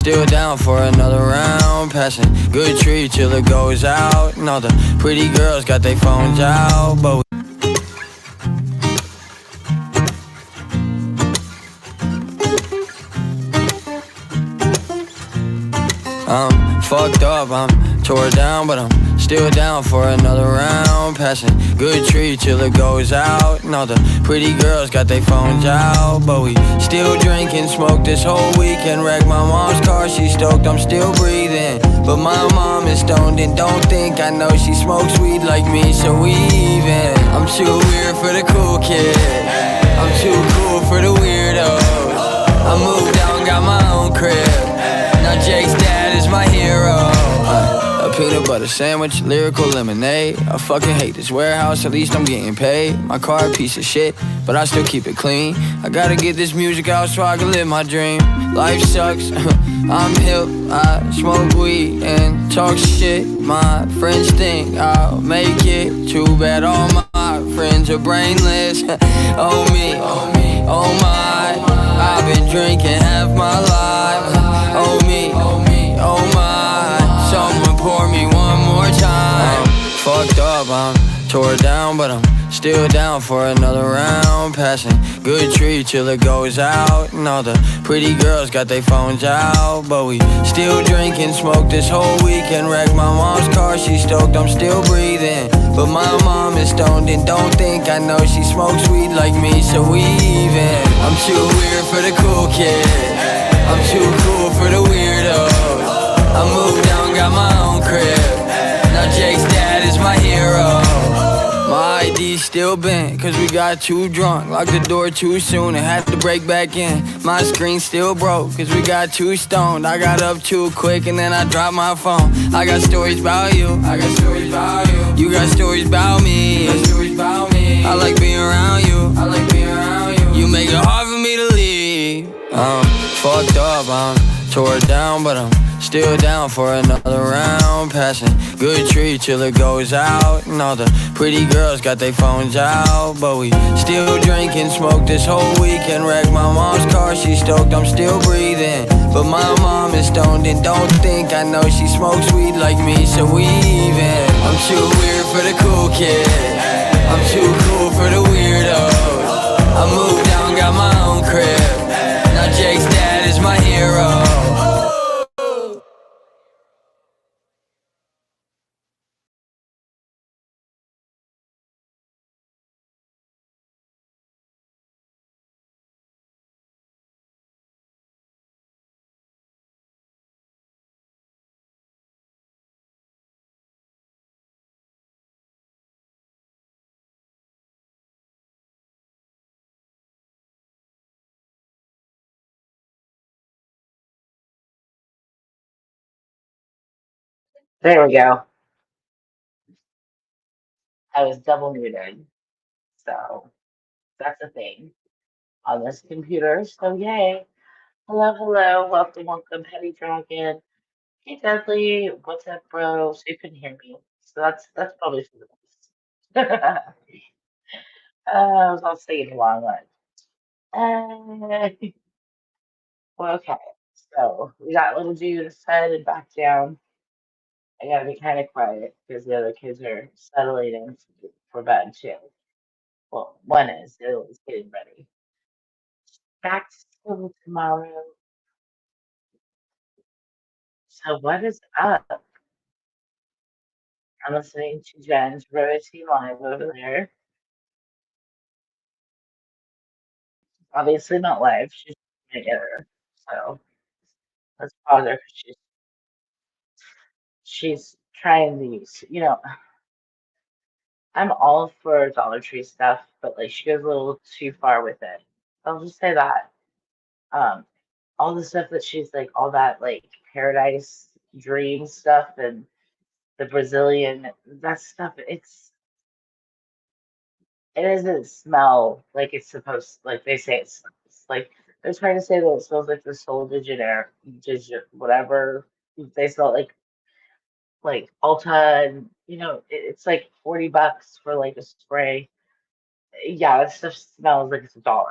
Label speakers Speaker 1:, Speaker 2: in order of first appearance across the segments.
Speaker 1: Still down for another round, passing good tree till it goes out. And all the pretty girls got their phones out, but I'm fucked up, I'm tore down, but I'm still down for another round. Passing good tree till it goes out. And all the pretty girls got their phones out, but we still drinking, smoke this whole weekend. Wreck my mom's car, she stoked, I'm still breathing. But my mom is stoned and don't think I know she smokes weed like me, so we even. I'm too weird for the cool kid, I'm too cool for the weirdos. I moved out and got my own crib, now Jake's dad is my hero. A peanut butter sandwich, lyrical lemonade. I fucking hate this warehouse, at least I'm getting paid. My car a piece of shit, but I still keep it clean. I gotta get this music out so I can live my dream. Life sucks, I'm hip, I smoke weed and talk shit. My friends think I'll make it, too bad all my friends are brainless. Oh me, oh my, I've been drinking half my life. Oh me, oh my, someone pour me one more time. I'm fucked up, I'm tore down, but I'm still down for another round. Passing good tree till it goes out. And all the pretty girls got their phones out, but we still drinking, smoke this whole weekend. Wreck my mom's car, she stoked, I'm still breathing. But my mom is stoned and don't think I know she smokes weed like me, so we even. I'm too weird for the cool kid, I'm too cool for the weirdos. I moved down, got my own crib, now Jake's dad is my hero. My ID still bent, cause we got too drunk. Locked the door too soon and had to break back in. My screen still broke, cause we got too stoned. I got up too quick and then I dropped my phone. I got stories about you, I got stories about you. You got stories about me, I got stories about me. I like being around you, I like being around you. You make it hard for me to leave. I'm fucked up, I'm tore down, but I'm still down for another round. Passing good tree till it goes out. And all the pretty girls got their phones out, but we still drinking, smoke this whole weekend. Wreck my mom's car, she stoked, I'm still breathing. But my mom is stoned and don't think I know she smokes weed like me, so we even. I'm too weird for the cool kid, I'm too cool for the weirdos. I moved down, got my own crib, now Jake's dad is my hero.
Speaker 2: There we go. I was double muted. So that's a thing on this computer. So yay. Hello, hello. Welcome, welcome, Petty Dragon. Hey Dudley, what's up, bro? So you couldn't hear me. So that's probably for the best. I was all singing along one. Well, okay. So we got little dude headed back down. I gotta be kind of quiet because the other kids are settling in for bed too. Well, one is. The other one's getting ready. Back to school tomorrow. So what is up? I'm listening to Jen's Rarity Live over there. Obviously not live. She's gonna get her. So let's pause her because she's trying these. I'm all for Dollar Tree stuff, but like she goes a little too far with it. I'll just say that. Um, all the stuff that she's like, all that like Paradise Dream stuff and the Brazilian that stuff. It doesn't smell like it's supposed. Like they say it smells. Like they're trying to say that it smells like the Sol de Janeiro, whatever they smell like Ulta, and it's like $40 for like a spray. Yeah, that stuff smells like it's $1.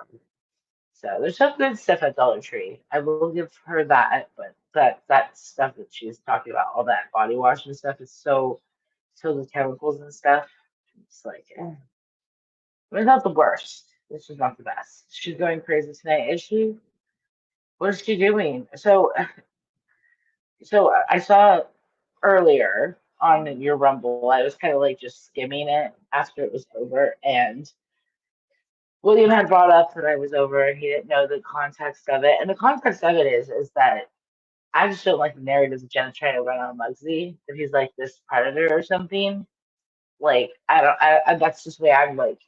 Speaker 2: So there's some good stuff at Dollar Tree. I will give her that, but that stuff that she's talking about, all that body wash and stuff, is so filled with chemicals and stuff. It's like, it's not the worst. This is not the best. She's going crazy tonight, is she? What is she doing? So I saw earlier on your Rumble. I was kind of like just skimming it after it was over, and William had brought up that I was over, and he didn't know the context of it. And the context of it is that I just don't like the narrative of Jenna trying to run on Muggsy, that he's like this predator or something. Like I don't, that's just the way I'm like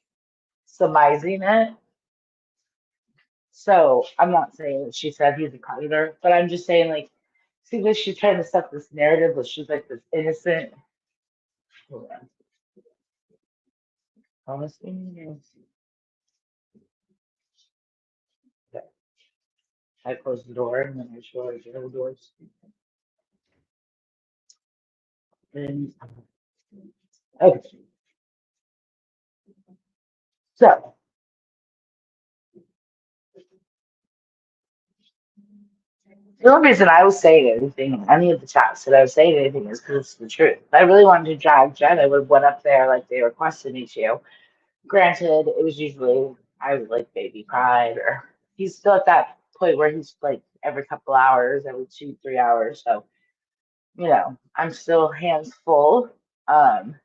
Speaker 2: surmising it. So I'm not saying that she said he's a predator, but I'm just saying like, see that she's trying to set this narrative that she's like this innocent. Hold on. Honestly, okay. I closed the door and then I showed the doors. And okay, so the only reason I was saying anything in any of the chats that I was saying anything is because it's the truth. If I really wanted to drag Jen, I would have went up there like they requested me to. Granted, it was usually I was like baby cried, or he's still at that point where he's like every couple hours, every 2, 3 hours. So I'm still hands full, um,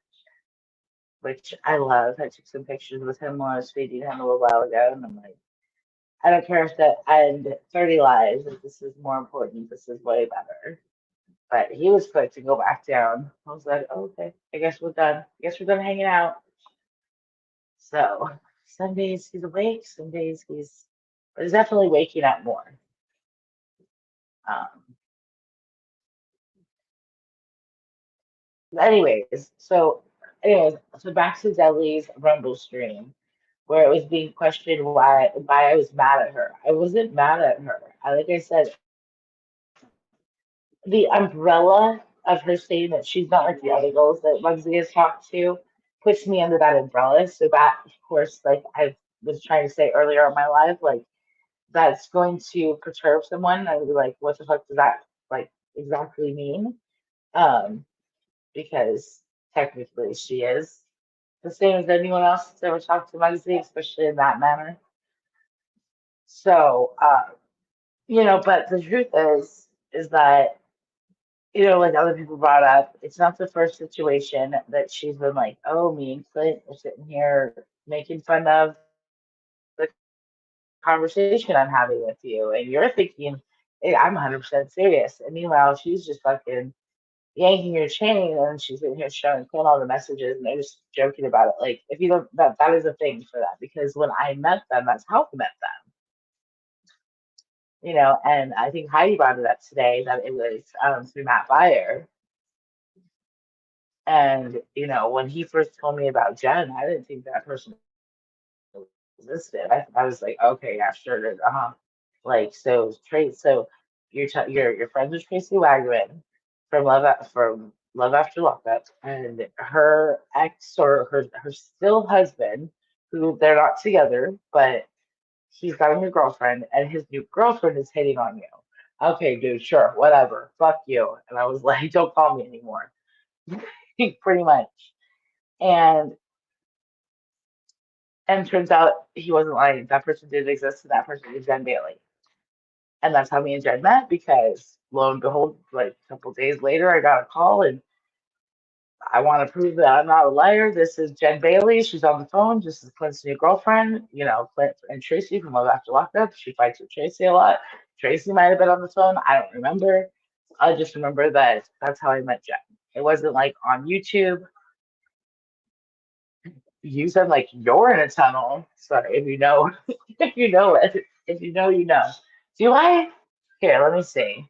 Speaker 2: which I love. I took some pictures with him while I was feeding him a little while ago, and I'm like, I don't care if that end 30 lives. If this is more important, this is way better. But he was quick to go back down. I was like, oh, okay, I guess we're done. I guess we're done hanging out. So some days he's awake, some days but he's definitely waking up more. Um, anyways, so back to Deli's Rumble stream where it was being questioned why I was mad at her. I wasn't mad at her. Like I said, the umbrella of her saying that she's not like the other girls that Muggsy has talked to puts me under that umbrella. So that, of course, like I was trying to say earlier in my life, like that's going to perturb someone. I would be like, what the fuck does that like exactly mean? Um, because technically she is the same as anyone else that's ever talked to Muggsy, especially in that manner. So, but the truth is that like other people brought up, it's not the first situation that she's been like, oh, me and Clint are sitting here making fun of the conversation I'm having with you. And you're thinking, hey, I'm 100% serious. And meanwhile, she's just fucking yanking your chain and she's in here showing Clint all the messages and they're just joking about it. Like, if you don't, that is a thing for that because when I met them, that's how I met them. And I think Heidi brought it up today that it was through Matt Fire. And, when he first told me about Jen, I didn't think that person existed. I was like, okay, yeah, sure, Like, so Trace, so you're friends with Tracy Wagman from Love After Lockup, and her ex or her still husband, who they're not together, but he's got a new girlfriend, and his new girlfriend is hitting on you. Okay, dude, sure, whatever, fuck you. And I was like, don't call me anymore. Pretty much. And and turns out he wasn't lying. That person did exist, and that person is Jen Bailey. And that's how me and Jen met because lo and behold, like a couple days later, I got a call and I want to prove that I'm not a liar. This is Jen Bailey. She's on the phone. This is Clint's new girlfriend. Clint and Tracy from Love After Lockup. She fights with Tracy a lot. Tracy might have been on the phone. I don't remember. I just remember that that's how I met Jen. It wasn't like on YouTube. You said like you're in a tunnel. Sorry, if you know, if you know it, if you know, you know. Do I? Here, let me see.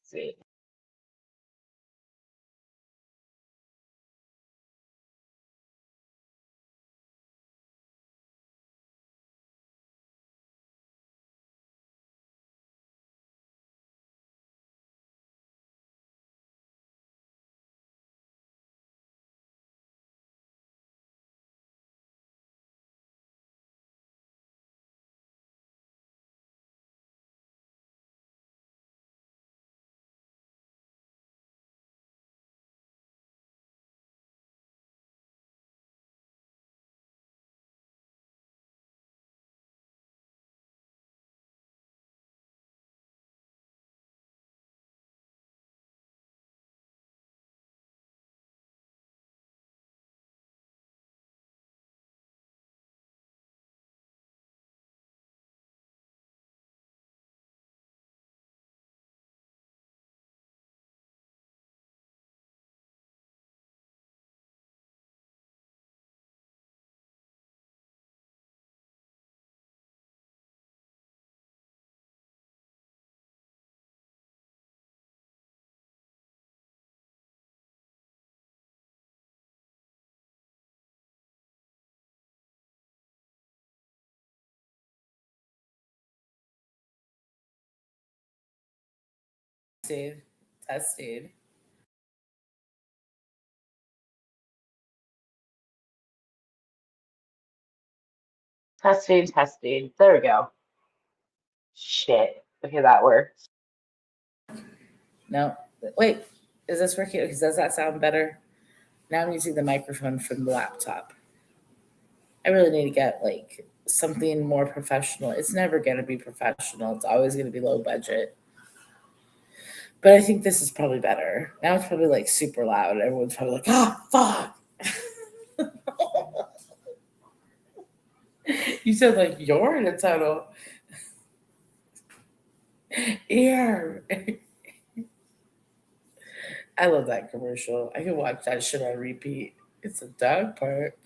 Speaker 2: See. Testing, testing, testing, testing. There we go. Shit. Okay, that works.
Speaker 3: No, wait, is this working? Does that sound better? Now I'm using the microphone from the laptop. I really need to get like something more professional. It's never going to be professional. It's always going to be low budget. But I think this is probably better. Now it's probably like super loud. Everyone's probably like, ah, fuck. You said like you're in a tunnel. Ear. I love that commercial. I can watch that shit on repeat. It's a dog park.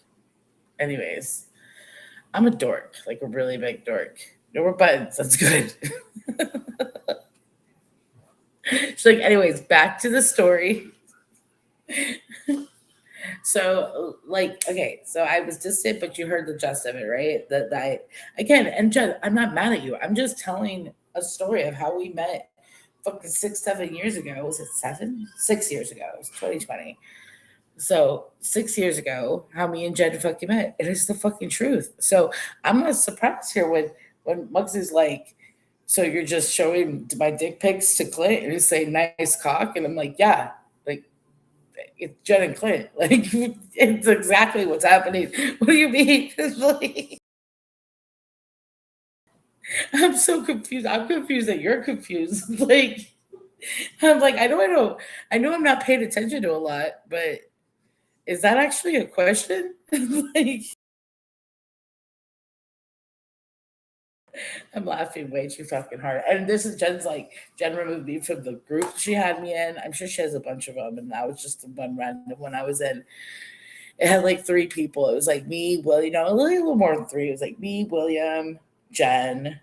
Speaker 3: Anyways, I'm a dork, like a really big dork. No more buttons. That's good. She's like, anyways, back to the story. So, like, okay, so I was just it, but you heard the gist of it, right? That I again, and Jen, I'm not mad at you. I'm just telling a story of how we met fucking 6, 7 years ago. Was it 7? 6 years ago. It was 2020. So 6 years ago, how me and Jen fucking met. It is the fucking truth. So I'm not surprised here when Muggsy's like, so you're just showing my dick pics to Clint and he's saying nice cock, and I'm like, yeah, like it's Jen and Clint. Like it's exactly what's happening. What do you mean? It's like, I'm so confused. I'm confused that you're confused. Like I'm like, I know I'm not paying attention to a lot, but is that actually a question? Like I'm laughing way too fucking hard. And this is Jen's like, Jen removed me from the group she had me in. I'm sure she has a bunch of them, and that was just the one random one I was in. It had like 3 people. It was like me, William, no, a little more than 3. It was like me, William, Jen,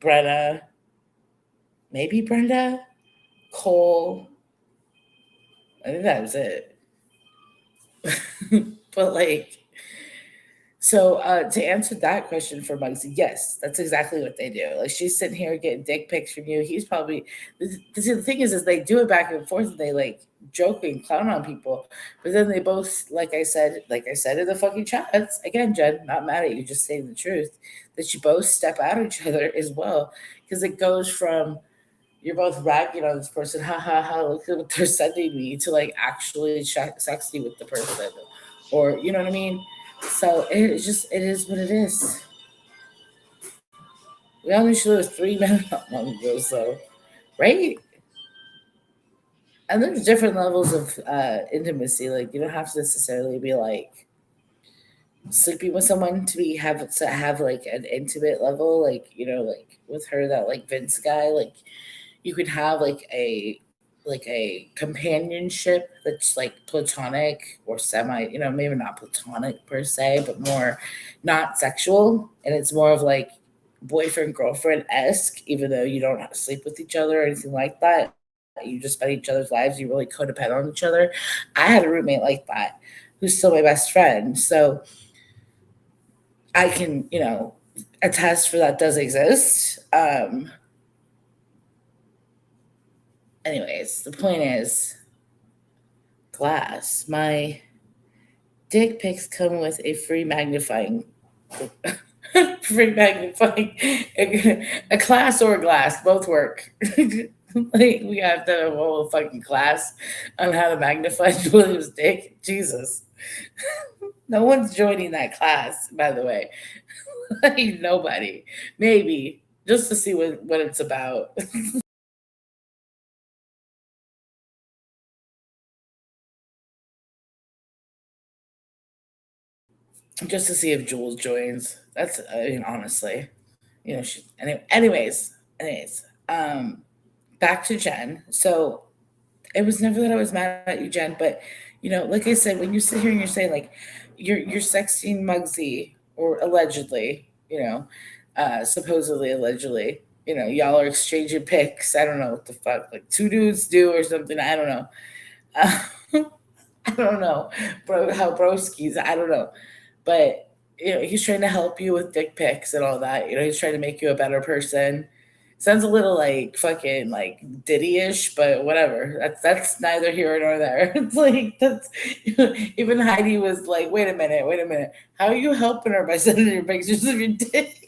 Speaker 3: Brenna, maybe Brenda, Cole. I think that was it. But like, so to answer that question for Muggsy, yes, that's exactly what they do. Like she's sitting here getting dick pics from you. He's probably the thing is they do it back and forth and they like joke and clown on people. But then they both, like I said in the fucking chats, again, Jen, not mad at you, just saying the truth, that you both step out of each other as well. Because it goes from you're both ragging on this person, ha ha ha, look at what they're sending me, to like actually sexy with the person. Or you know what I mean? So it is what it is. We only should have 3 men not long ago, so right? And there's different levels of intimacy. Like you don't have to necessarily be like sleeping with someone to have like an intimate level. Like like with her that like Vince guy, like you could have like a companionship that's like platonic or semi, maybe not platonic per se, but more not sexual, and it's more of like boyfriend girlfriend esque, even though you don't sleep with each other or anything like that. You just spend each other's lives. You really codependent on each other. I had a roommate like that who's still my best friend, so I can attest for that does exist. Anyways, the point is glass. My dick pics come with a free magnifying free magnifying a class or a glass, both work. Like we have the whole fucking class on how to magnify William's dick. Jesus. No one's joining that class, by the way. Like nobody. Maybe. Just to see what it's about. Just to see if Jules joins. That's honestly, anyways, back to Jen. So it was never that I was mad at you, Jen, but like I said, when you sit here and you're saying like you're sexting Muggsy or allegedly, supposedly allegedly, y'all are exchanging pics. I don't know what the fuck, like 2 dudes do or something. I don't know. Uh, I don't know, bro. How broskies? I don't know, but he's trying to help you with dick pics and all that. He's trying to make you a better person. Sounds a little like fucking like Diddy-ish, but whatever. That's neither here nor there. It's like that's even Heidi was like, wait a minute. How are you helping her by sending her pictures of your dick?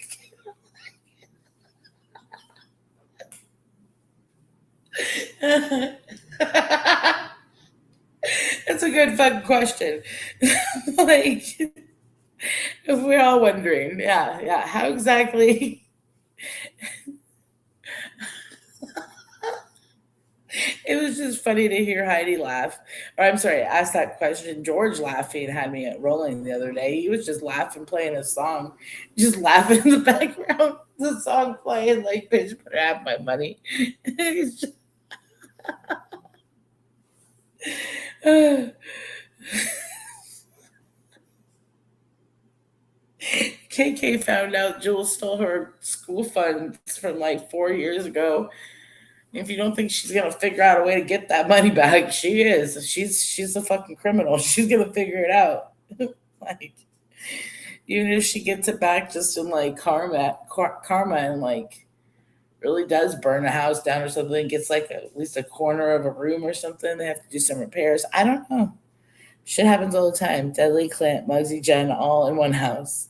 Speaker 3: That's a good fucking question. Like if we're all wondering, yeah, yeah, how exactly it was just funny to hear Heidi laugh. Or I'm sorry, ask that question. George laughing had me rolling the other day. He was just laughing, playing a song, just laughing in the background. The song playing, like, bitch, better have my money. He's just, KK found out Jules stole her school funds from like 4 years ago. If you don't think she's gonna figure out a way to get that money back, she is. She's a fucking criminal. She's gonna figure it out. Like even if she gets it back just in like karma, and like really does burn a house down or something, gets like at least a corner of a room or something. They have to do some repairs. I don't know. Shit happens all the time. Deadly Clint, Muggsy Jen, all in one house.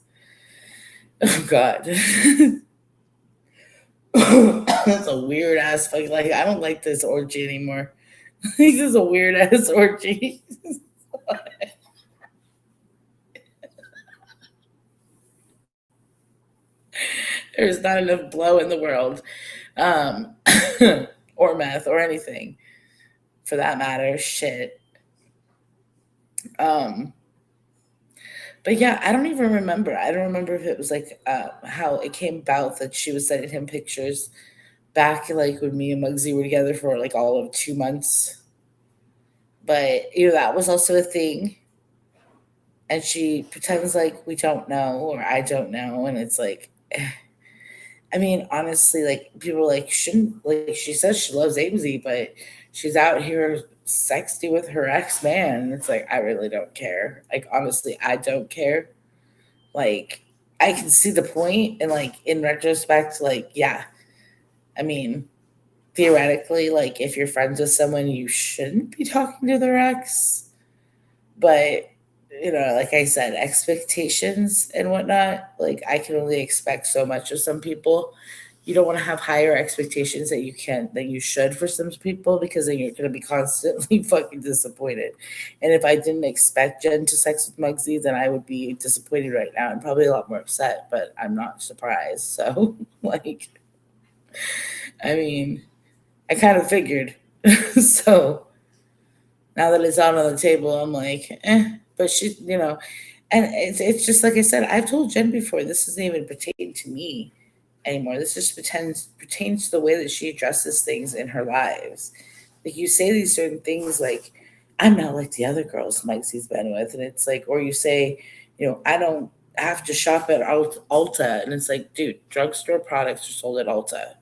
Speaker 3: Oh God. That's a weird ass fucking like I don't like this orgy anymore. This is a weird ass orgy. There's not enough blow in the world. Um or meth or anything for that matter. Shit. Um but yeah, I don't even remember. I don't remember if it was like how it came about that she was sending him pictures back like when me and Muggsy were together for like all of 2 months. But that was also a thing. And she pretends like we don't know or I don't know, and it's like I mean, honestly, like people are like shouldn't like she says she loves Amesy, but she's out here sexty with her ex-man. And it's like I really don't care. Like honestly, I don't care. Like I can see the point, and like in retrospect, like yeah, I mean, theoretically, like if you're friends with someone, you shouldn't be talking to their ex. But like I said, expectations and whatnot, like I can only expect so much of some people. You don't want to have higher expectations than you should for some people, because then you're going to be constantly fucking disappointed. And if I didn't expect Jen to sex with Muggsy, then I would be disappointed right now and probably a lot more upset, but I'm not surprised. So like I mean, I kind of figured. So now that it's out on the table, I'm like, but and it's just like I said, I've told Jen before, this doesn't even pertain to me anymore. This just pertains to the way that she addresses things in her lives. Like you say these certain things like, I'm not like the other girls Mike's been with, and it's like, or you say, I don't have to shop at Ulta, and it's like, dude, drugstore products are sold at Ulta.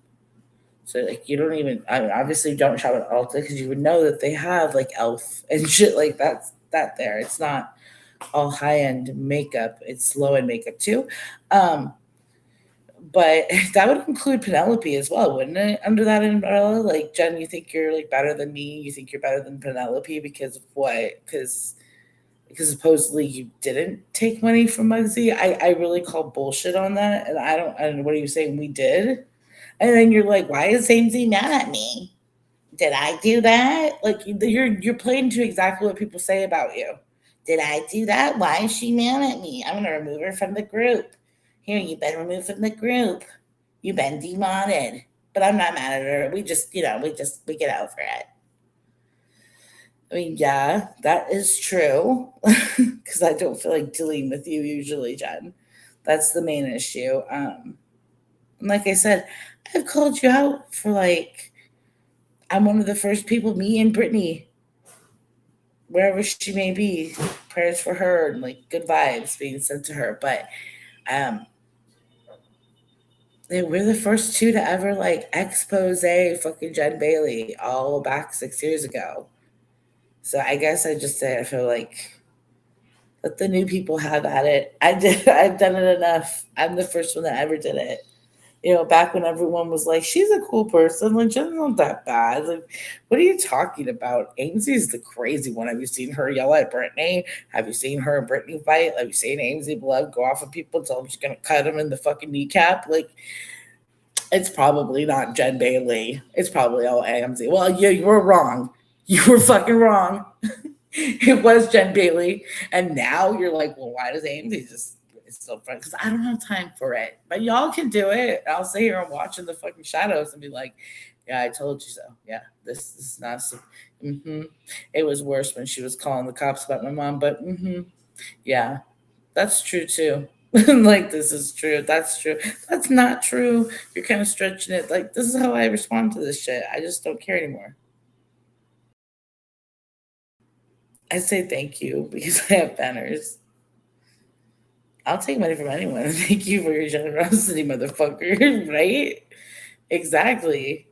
Speaker 3: So like you don't even I mean obviously don't shop at Ulta because you would know that they have like Elf and shit like that there. It's not all high end makeup. It's low end makeup too. Um, but that would include Penelope as well, wouldn't it? Under that umbrella, like Jen, you think you're like better than me? You think you're better than Penelope because of what? Because supposedly you didn't take money from Muggsy. I really call bullshit on that, and I don't. And what are you saying? We did. And then you're like, why is Samesy mad at me? Did I do that? Like you're playing to exactly what people say about you. Did I do that? Why is she mad at me? I'm gonna remove her from the group. Here, you've been removed from the group. You've been demodded. But I'm not mad at her. We get over it. I mean, yeah, that is true. Because I don't feel like dealing with you usually, Jen. That's the main issue. And like I said, I've called you out for like I'm one of the first people, me and Brittany, wherever she may be, prayers for her and like good vibes being sent to her. But um we're the first two to ever like expose fucking Jen Bailey all back 6 years ago. So I guess I just say I feel like let the new people have at it. I've done it enough. I'm the first one that ever did it. Back when everyone was like, she's a cool person, like, she's not that bad. Like, what are you talking about? Ainsley's the crazy one. Have you seen her yell at Brittany? Have you seen her and Brittany fight? Have you seen Ainsley Blood go off of people, tell them she's gonna cut them in the fucking kneecap? Like, it's probably not Jen Bailey. It's probably all AMZ. Well, yeah, you were wrong. You were fucking wrong. It was Jen Bailey. And now you're like, well, why does AMZ just, it's so fun? Because I don't have time for it. But y'all can do it. I'll sit here and watch in the fucking shadows and be like, yeah, I told you so. Yeah, this is not so. It was worse when she was calling the cops about my mom. But yeah, that's true too. Like, this is true. That's true. That's not true. You're kind of stretching it. Like, this is how I respond to this shit. I just don't care anymore. I say thank you because I have banners. I'll take money from anyone. Thank you for your generosity, motherfucker. Right? Exactly.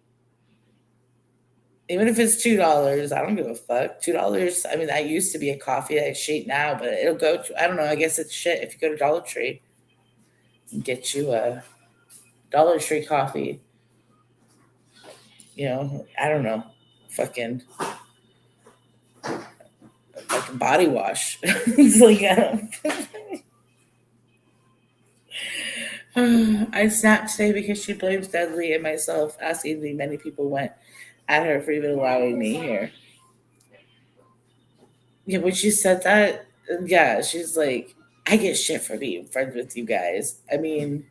Speaker 3: Even if it's $2, I don't give a fuck. $2. I mean, that used to be a coffee at sheet now, but it'll go to, I don't know. I guess it's shit if you go to Dollar Tree and get you a Dollar Tree coffee. I don't know. Fucking like a body wash. It's like, I snapped today because she blames Dudley and myself, asking me many people went at her for even allowing me here. Yeah, when she said that, yeah, she's like, I get shit for being friends with you guys. I mean,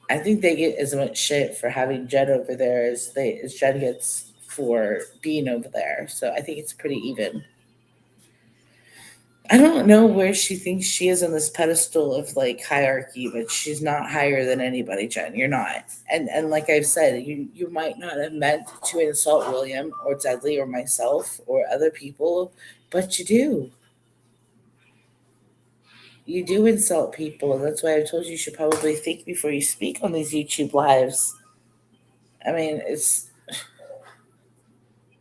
Speaker 3: I think they get as much shit for having Jen over there as Jen gets for being over there. So I think it's pretty even. I don't know where she thinks she is on this pedestal of like hierarchy, but she's not higher than anybody, Jen. You're not. And like I've said, you might not have meant to insult William or Dudley or myself or other people, but you do. You do insult people, and that's why I told you should probably think before you speak on these YouTube lives. I mean, it's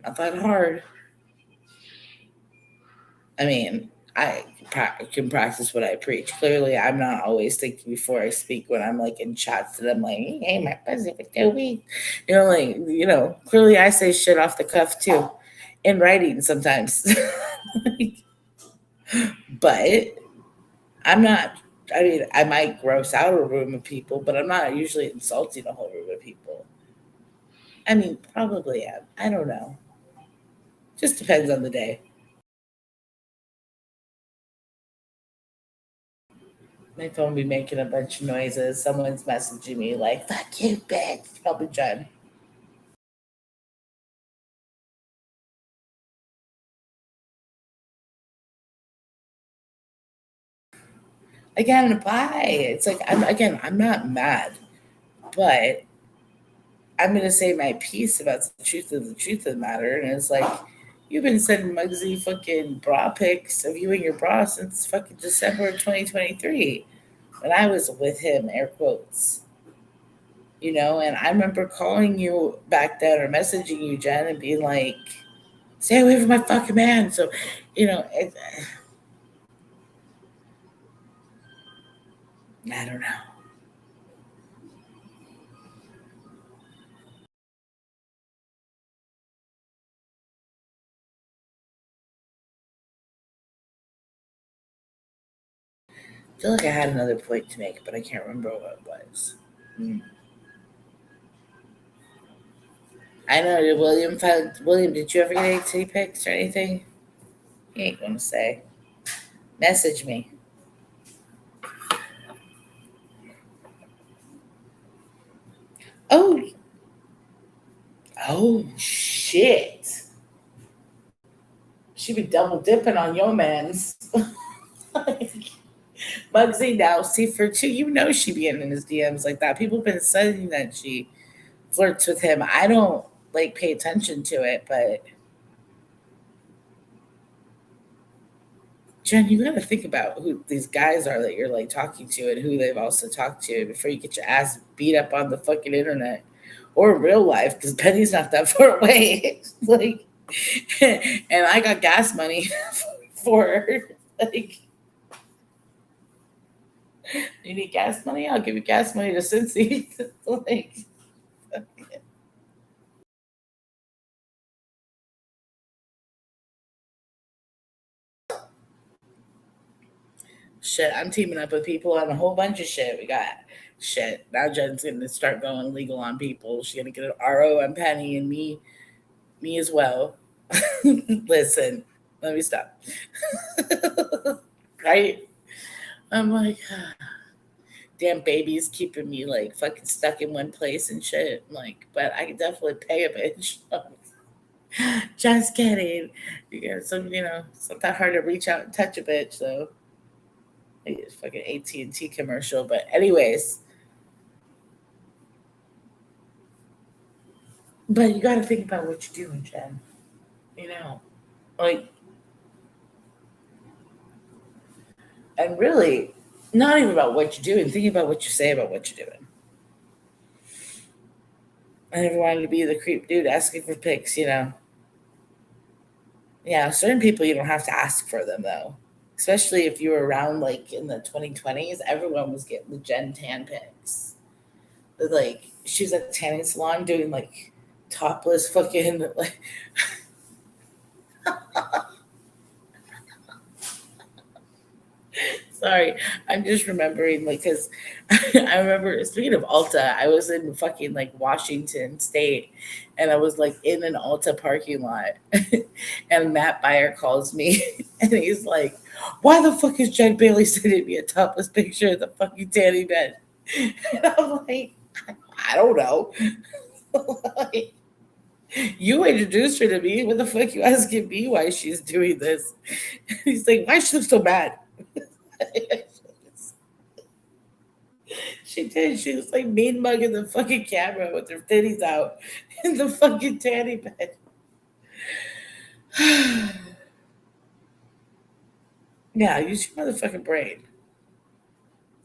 Speaker 3: not that hard. I mean, I can practice what I preach. Clearly, I'm not always thinking before I speak when I'm like in chats and I'm like, hey, my president for 2 weeks. Clearly I say shit off the cuff too, in writing sometimes. But I'm not, I mean, I might gross out a room of people, but I'm not usually insulting a whole room of people. I mean, probably am. I don't know. Just depends on the day. My phone be making a bunch of noises. Someone's messaging me like, fuck you, bitch. Probably Jen. Again, bye. It's like, I'm not mad, but I'm going to say my piece about the truth of the matter. And it's like, you've been sending Muggsy fucking bra pics of you and your bra since fucking December of 2023 when I was with him, air quotes. And I remember calling you back then or messaging you, Jen, and being like, stay away from my fucking man. So, I don't know. I feel like I had another point to make, but I can't remember what it was. I know. Did William, did you ever get any titty pics or anything? He ain't gonna say. Message me. Oh, oh shit. She be double dipping on your mans. Bugsy now, see for two, she be in his DMs like that. People been saying that she flirts with him. I don't like pay attention to it, but Jen, you gotta think about who these guys are that you're like talking to and who they've also talked to before you get your ass beat up on the fucking internet or real life, because Penny's not that far away. Like, and I got gas money for her. Like, You need gas money? I'll give you gas money to Cincy. Like, shit, I'm teaming up with people on a whole bunch of shit. We got shit. Now Jen's gonna start going legal on people. She's gonna get an RO on Penny and me as well. Listen, let me stop. Right? I'm like, damn baby's keeping me like fucking stuck in one place and shit. Like, but I can definitely pay a bitch. Just kidding. It's not that hard to reach out and touch a bitch. So it's fucking AT&T commercial. But anyways, but you got to think about what you're doing, Jen. You know, like, and really, not even about what you're doing. Thinking about what you say about what you're doing. I never wanted to be the creep dude asking for pics. Yeah, certain people you don't have to ask for them though. Especially if you were around like in the 2020s, everyone was getting the Gen Tan pics. Like she was at the tanning salon doing like topless fucking like sorry, I'm just remembering like because I remember speaking of Ulta, I was in fucking like Washington State, and I was like in an Ulta parking lot, and Matt Buyer calls me, and he's like, "Why the fuck is Jen Bailey sending me a topless picture of the fucking tanning bed?" And I'm like, I don't know. Like, you introduced her to me. What the fuck you asking me why she's doing this? He's like, why is she so mad? She did. She was like mean mugging the fucking camera with her titties out in the fucking tanning bed. Yeah, use your motherfucking brain.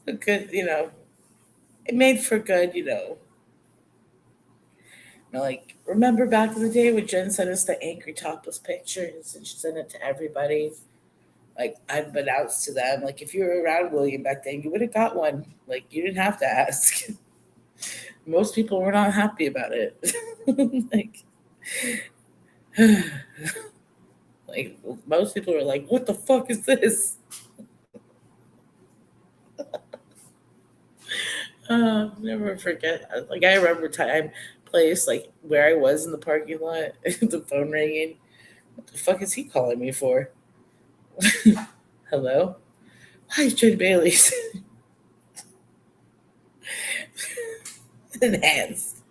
Speaker 3: A good, it made for good, like, remember back in the day when Jen sent us the angry topless pictures and she sent it to everybody? Like, unbeknownst to them. Like, if you were around William back then, you would have got one. Like, you didn't have to ask. Most people were not happy about it. Like, like most people were like, "What the fuck is this?" Never forget. Like I remember time, place, like where I was in the parking lot, the phone ringing. What the fuck is he calling me for? Hello, hi, Jen Bailey's enhanced.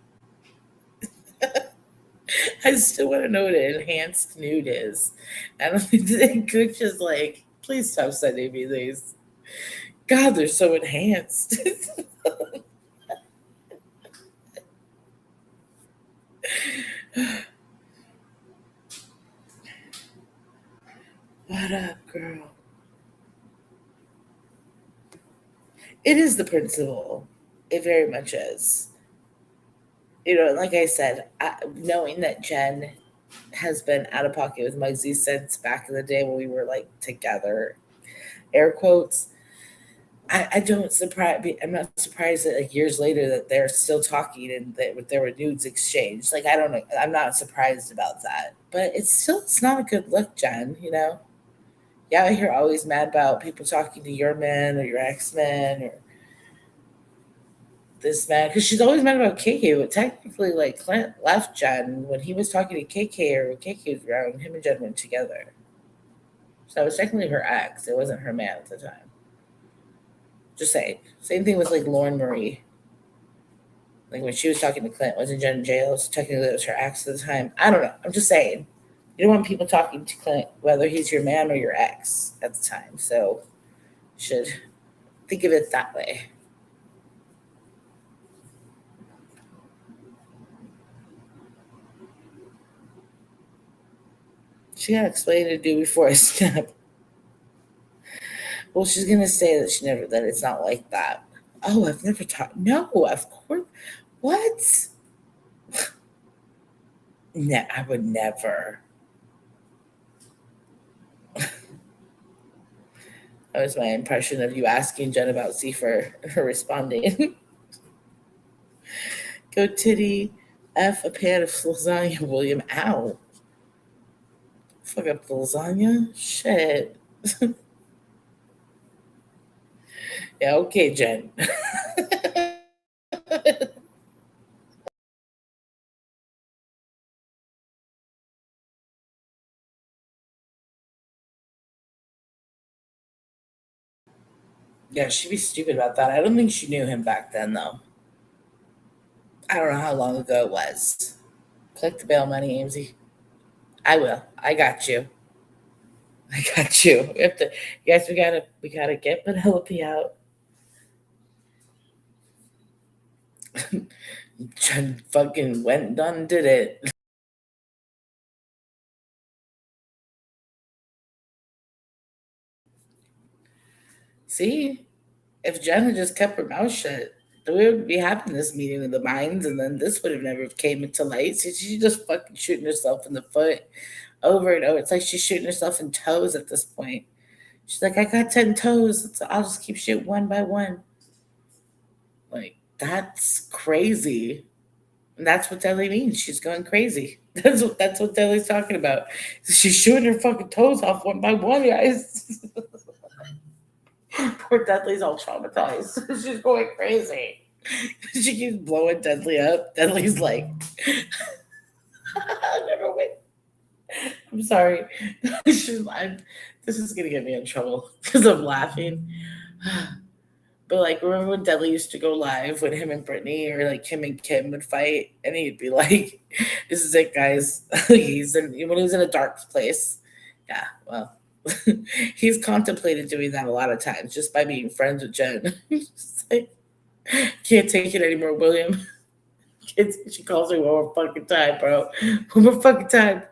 Speaker 3: I still want to know what an enhanced nude is. And I think Coach is like, please stop sending me these. God, they're so enhanced. What up, girl? It is the principle. It very much is. Like I said, knowing that Jen has been out of pocket with Muggsy since back in the day when we were like together, air quotes. I don't surprise. I'm not surprised that like years later that they're still talking and that there were nudes exchanged. Like I don't know. I'm not surprised about that. But it's not a good look, Jen. Yeah, I hear always mad about people talking to your men or your ex men or this man because she's always mad about KK. But technically, like Clint left Jen when he was talking to KK or when KK was around. Him and Jen went together, so it was technically her ex. It wasn't her man at the time. Just saying. Same thing with like Lauren Marie. Like when she was talking to Clint, wasn't Jen in jail? So technically, it was her ex at the time. I don't know. I'm just saying. You don't want people talking to Clint whether he's your man or your ex at the time. So you should think of it that way. She got explained to do before I snap. Well, she's gonna say that that it's not like that. Oh, I've never talked. No, of course. What? No, I would never. That was my impression of you asking Jen about Zephyr, her responding. Go titty F a pan of lasagna, William. Ow. Fuck up the lasagna? Shit. Yeah, okay, Jen. Yeah, she'd be stupid about that. I don't think she knew him back then, though. I don't know how long ago it was. Click the bail money, Amesy. I will. I got you. I got you. We have to, guys. We gotta get Penelope out. Jen fucking went and done did it. See, if Jen had just kept her mouth shut, then we would be having this meeting of the minds, and then this would have never came into light. See, she's just fucking shooting herself in the foot over and over. It's like she's shooting herself in toes at this point. She's like, I got 10 toes. So I'll just keep shooting one by one. Like, that's crazy. And that's what Deli means. She's going crazy. That's what Deli's talking about. She's shooting her fucking toes off one by one, guys. Poor Dudley's all traumatized. She's going crazy. She keeps blowing Dudley up. Dudley's like, I'll never win. I'm sorry. This is gonna get me in trouble because I'm laughing. But like, remember when Dudley used to go live when him and Brittany or like him and Kim would fight, and he'd be like, "This is it, guys." When he was in a dark place. Yeah, well, he's contemplated doing that a lot of times just by being friends with Jen. Just like, can't take it anymore, William. She calls me one more fucking time, bro. One more fucking time.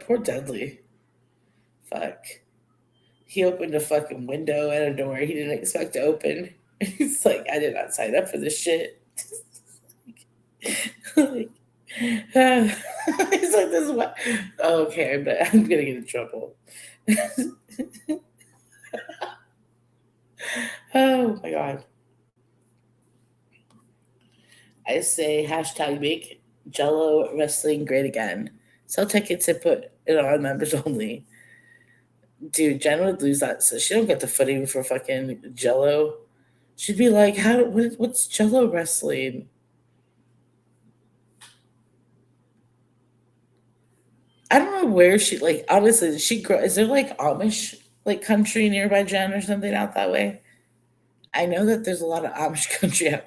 Speaker 3: Poor Dudley. Fuck. He opened a fucking window at a door he didn't expect to open. He's like, I did not sign up for this shit. Like, he's like, this is what. Oh, okay, but I'm gonna get in trouble. Oh my god. I say hashtag make Jello wrestling great again. Sell tickets and put it on members only. Dude, Jen would lose that. So she don't get the footing for fucking Jello. She'd be like, what's Jello wrestling? I don't know where she like honestly, did she grow is there like Amish like country nearby Jen or something out that way? I know that there's a lot of Amish country out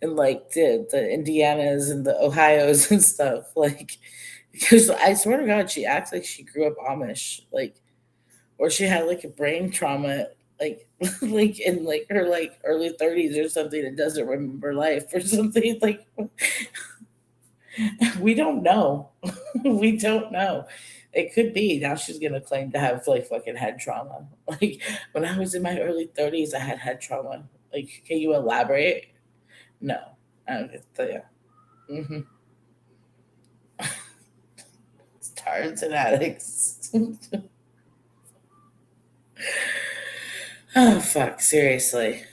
Speaker 3: in like the Indianas and the Ohio's and stuff. Like because I swear to God, she acts like she grew up Amish, like or she had like a brain trauma, like like in like her like early 30s or something and doesn't remember life or something. Like we don't know. We don't know. It could be. Now she's gonna claim to have like fucking head trauma. Like when I was in my early 30s, I had head trauma. Like, can you elaborate? No. I don't get the mm-hmm. Stars and addicts. Oh fuck, seriously.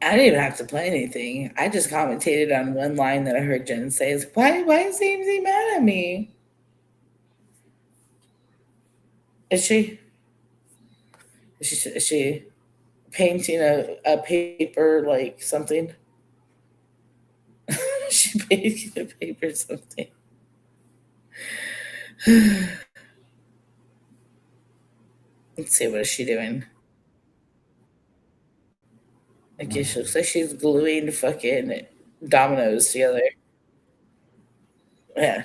Speaker 3: I didn't even have to play anything. I just commentated on one line that I heard Jen say is why is he mad at me? Is she? Is she painting a paper like something? She painted a paper something. Let's see, what is she doing? Okay, she looks like she's gluing fucking dominoes together. Yeah.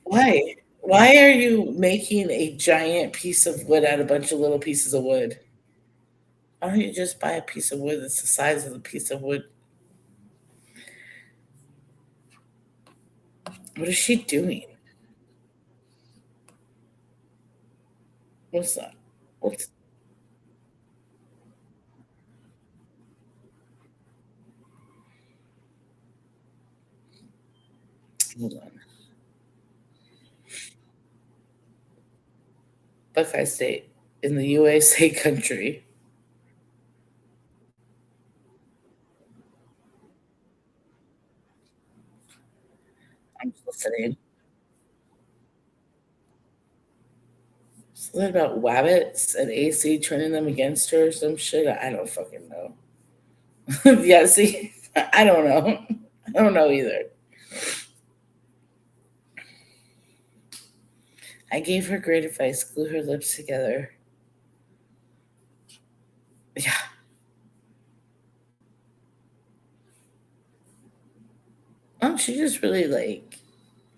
Speaker 3: Why? Why are you making a giant piece of wood out of a bunch of little pieces of wood? Why don't you just buy a piece of wood that's the size of the piece of wood? What is she doing? What's that? What's Hold on. Buckeye State in the USA country. I'm just listening. Something about Wabbits and AC turning them against her or some shit. I don't fucking know. Yeah, see, I don't know. I don't know either. I gave her great advice. Glue her lips together. Yeah. Oh, she just really like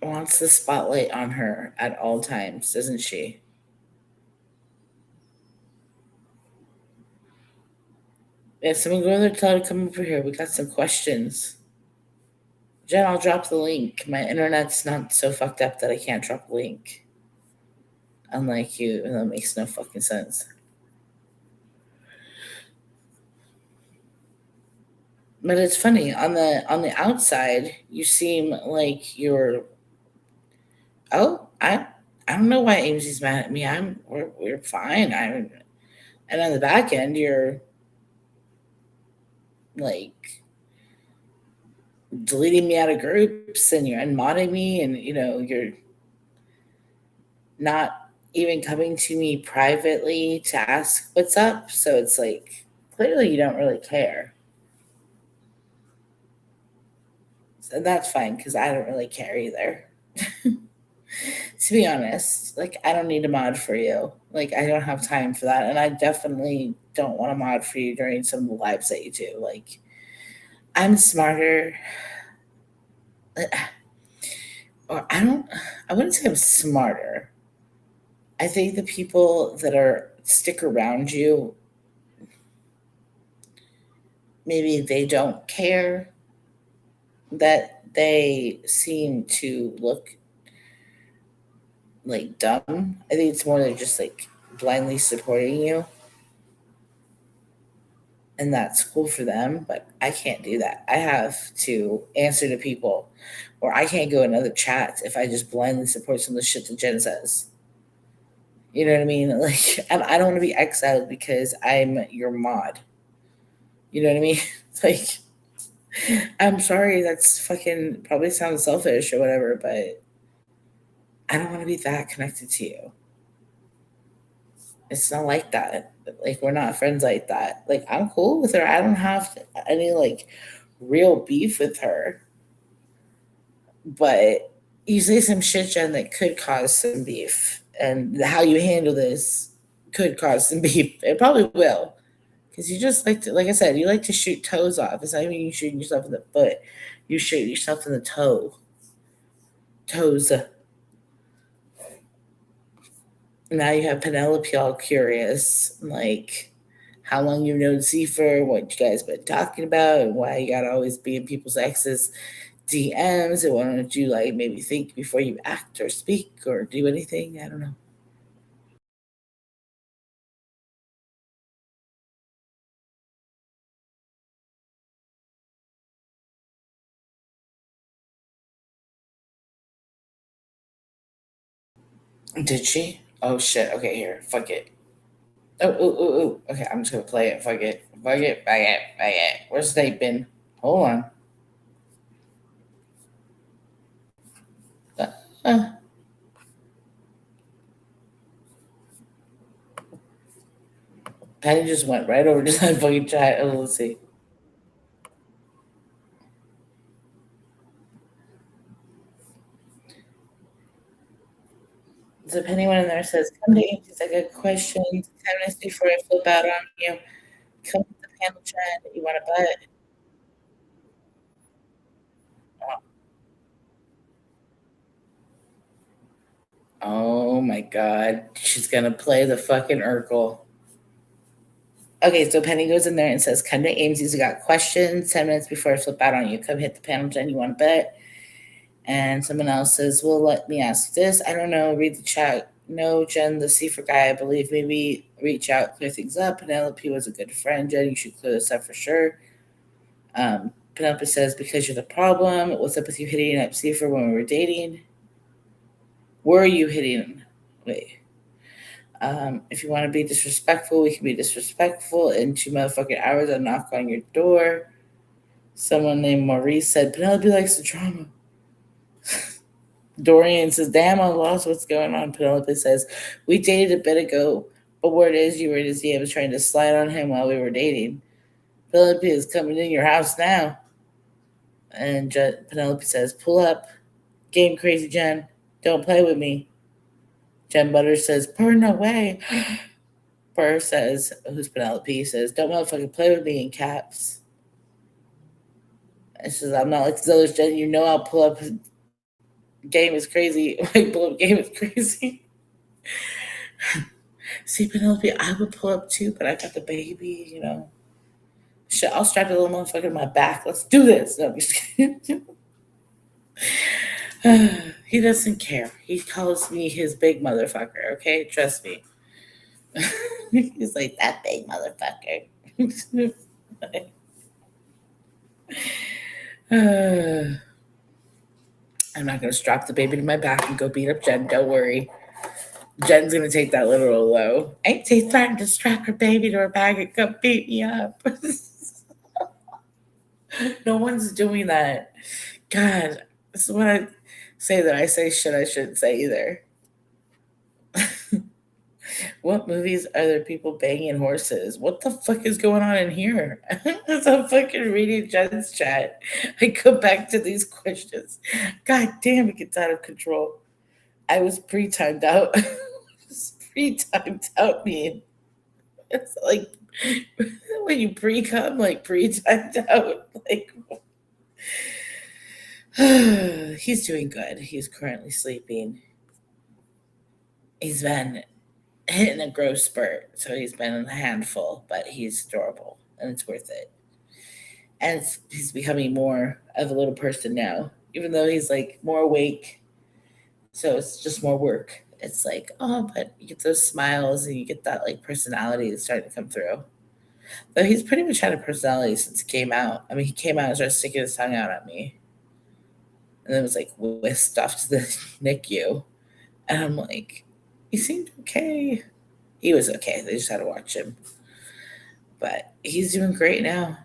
Speaker 3: wants the spotlight on her at all times, doesn't she? Yeah, someone go in there, tell her to come over here. We got some questions. Jen, I'll drop the link. My internet's not so fucked up that I can't drop a link. Unlike you, that makes no fucking sense. But it's funny on the outside, you seem like you're. Oh, I don't know why Amy's mad at me. We're fine. And on the back end, you're like deleting me out of groups and you're unmodding me, and you're not even coming to me privately to ask what's up. So it's like clearly you don't really care. So that's fine because I don't really care either. To be honest, like I don't need a mod for you. Like I don't have time for that, and I definitely don't want a mod for you during some of the lives that you do. Like I'm smarter, or I don't. I wouldn't say I'm smarter. I think the people that are stick around you, maybe they don't care that they seem to look like dumb. I think it's more than just like blindly supporting you, and that's cool for them. But I can't do that. I have to answer to people, or I can't go in other chats if I just blindly support some of the shit that Jen says. You know what I mean? Like I don't want to be exiled because I'm your mod. You know what I mean? It's like I'm sorry, that's fucking probably sounds selfish or whatever, but I don't want to be that connected to you. It's not like that. Like we're not friends like that. Like I'm cool with her. I don't have any like real beef with her. But you say some shit, Jen, that could cause some beef, and how you handle this could cause some beef. It probably will, because you just like to, like I said, you like to shoot toes off. It's not even you shooting yourself in the foot. You shoot yourself in the toes. Now you have Penelope all curious, like how long you've known Cipher, what you guys been talking about, and why you gotta always be in people's exes' DMs, and why don't you like maybe think before you act or speak or do anything? I don't know. Did she? Oh shit. Okay, here. Fuck it. Oh, ooh, ooh, ooh. Okay, I'm just gonna play it. Fuck it. Fuck it. Fuck it. Fuck it. Where's Snape been? Hold on. Uh, uh. Patty just went right over to that fucking chat. Oh, let's see. So if anyone in there says, come to answers, I got questions, 10 minutes before I flip out on you, come to the panel chat that you want to butt. Oh my god. She's gonna play the fucking Urkel. Okay, so Penny goes in there and says, come to Ames's, I got questions, 10 minutes before I flip out on you. Come hit the panel chat, you want to bet? And someone else says, well, let me ask this. I don't know. Read the chat. No, Jen, the Cipher guy, I believe maybe reach out, clear things up. Penelope was a good friend. Jen, you should clear this up for sure. Penelope says, because you're the problem. What's up with you hitting up Cipher when we were dating? Were you hitting? Wait. If you want to be disrespectful, we can be disrespectful. In 2 motherfucking hours, I knock on your door. Someone named Maurice said, Penelope likes the drama. Dorian says, damn, I lost what's going on. Penelope says, we dated a bit ago, but word is you were in his DMs trying to slide on him while we were dating. Penelope is coming in your house now. And Penelope says, pull up. Game crazy, Jen. Don't play with me. Jen Butter says, Purr, no way. Purr says, who's Penelope, says, don't motherfucking play with me in caps. And she says, I'm not like these others, Jen. You know I'll pull up. Game is crazy. Like, pull up game is crazy. See, Penelope, I would pull up too, but I got the baby, you know. Shit, I'll strap the little motherfucker to my back. Let's do this. No, I'm just kidding. He doesn't care. He calls me his big motherfucker, okay? Trust me. He's like, that big motherfucker. I'm not going to strap the baby to my back and go beat up Jen. Don't worry. Jen's going to take that literal low. Ain't she starting to strap her baby to her back and come beat me up? No one's doing that. God, this is when I say that I say shit I shouldn't say either. What movies are there people banging horses? What the fuck is going on in here? As I'm fucking reading Jen's chat, I come back to these questions. God damn, it gets out of control. I was pre-timed out. Pre-timed out mean? It's like when you pre-cum, like pre-timed out. Like, he's doing good. He's currently sleeping. He's been hitting a growth spurt, so he's been in a handful, but he's adorable and it's worth it. And he's becoming more of a little person now, even though he's like more awake. So it's just more work. It's like, oh, but you get those smiles and you get that like personality that's starting to come through. Though he's pretty much had a personality since he came out. I mean, he came out and started sticking his tongue out at me. And then was like whisked off to the NICU. And I'm like, he seemed okay. He was okay. They just had to watch him. But he's doing great now.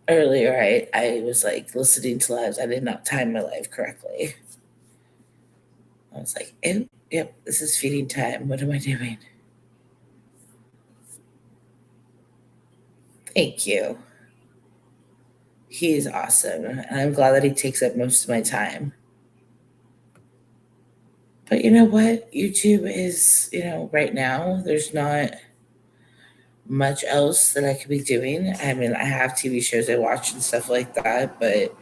Speaker 3: Earlier, I was like listening to lives. I did not time my life correctly. I was like, yep, this is feeding time. What am I doing? Thank you. He is awesome. And I'm glad that he takes up most of my time. But you know what? YouTube is, right now, there's not much else that I could be doing. I mean, I have TV shows I watch and stuff like that, but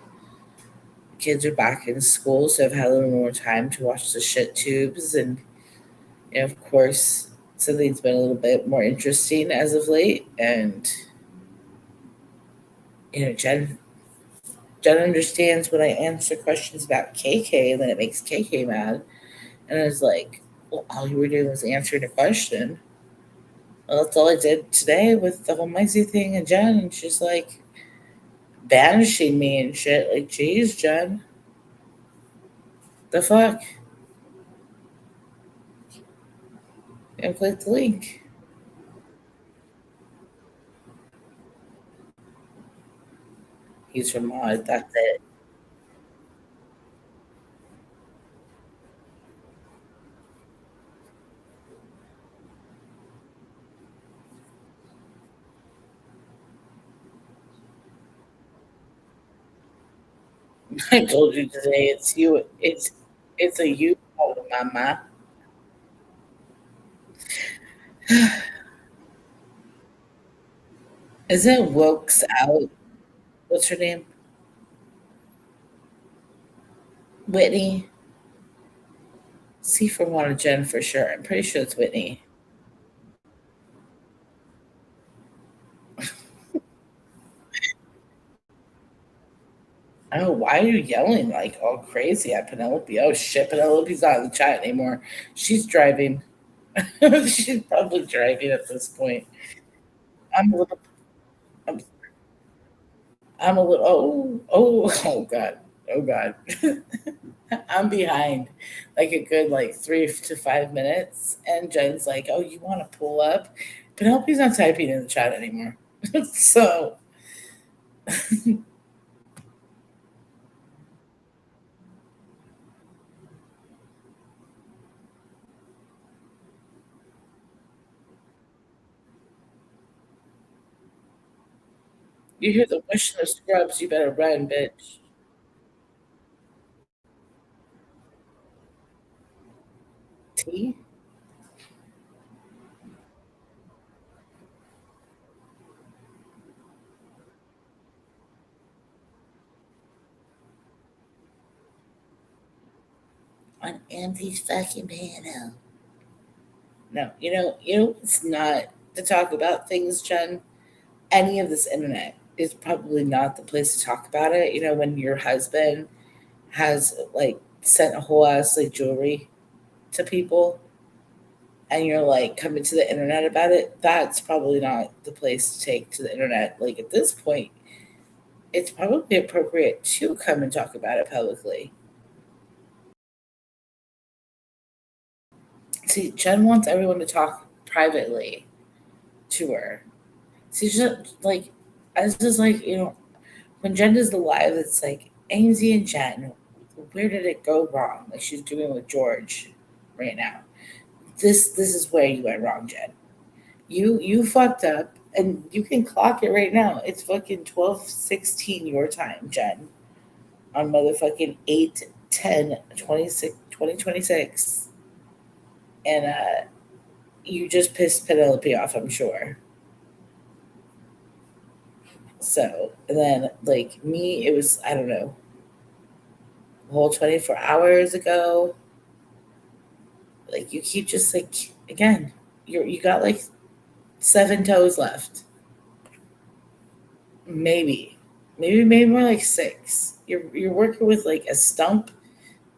Speaker 3: kids are back in school, so I've had a little more time to watch the shit tubes. And, of course, something's been a little bit more interesting as of late. And, Jen understands when I answer questions about KK, and then it makes KK mad. And I was like, well, all you were doing was answering a question. Well, that's all I did today with the whole Maisie thing and Jen. And she's like banishing me and shit. Like, geez, Jen. The fuck? And click the link. He's from Mod. That's it. I told you today it's you. It's a you problem, mama. Is it Wokes out? What's her name? Whitney. See from one of Jen for sure. I'm pretty sure it's Whitney. Oh, why are you yelling like all crazy at Penelope? Oh shit, Penelope's not in the chat anymore. She's driving. She's probably driving at this point. I'm a little. I'm, I'm a little. Oh God. Oh God. I'm behind like a good like 3 to 5 minutes, and Jen's like, "Oh, you want to pull up?" Penelope's not typing in the chat anymore, so you hear the whoosh of the scrubs. You better run, bitch. T. On Andy's fucking panel. No, it's not to talk about things, Jen. Any of this internet is probably not the place to talk about it. When your husband has like sent a whole ass like jewelry to people, and you're like coming to the internet about it, that's probably not the place to take to the internet. Like at this point, it's probably appropriate to come and talk about it publicly. See, Jen wants everyone to talk privately to her. She's just like, I was just like, when Jen does the live, it's like Ainsley and Jen. Where did it go wrong? Like she's doing with George right now. This is where you went wrong, Jen. You fucked up, and you can clock it right now. It's fucking 12:16 your time, Jen. On motherfucking 8/10/2026, and you just pissed Penelope off, I'm sure. So, and then like me, it was, I don't know, a whole 24 hours ago. Like you keep just like, again, you got like 7 toes left. Maybe more like six. You're working with like a stump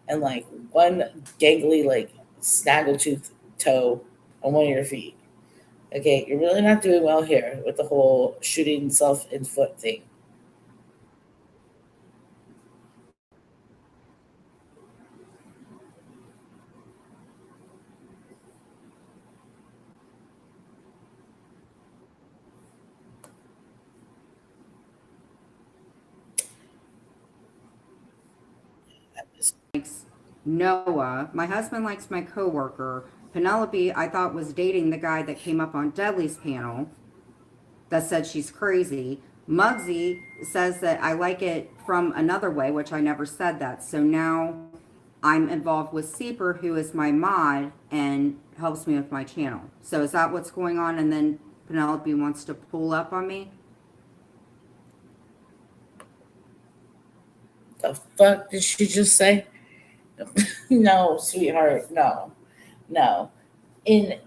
Speaker 3: and like one gangly like snaggletooth toe on one of your feet. Okay, you're really not doing well here with the whole shooting self in foot thing.
Speaker 4: Noah. My husband likes my coworker. Penelope, I thought was dating the guy that came up on Dudley's panel that said she's crazy. Muggsy says that I like it from another way, which I never said that. So now I'm involved with Seeper, who is my mod and helps me with my channel. So is that what's going on? And then Penelope wants to pull up on me?
Speaker 3: The fuck did she just say? No, sweetheart, no, no. In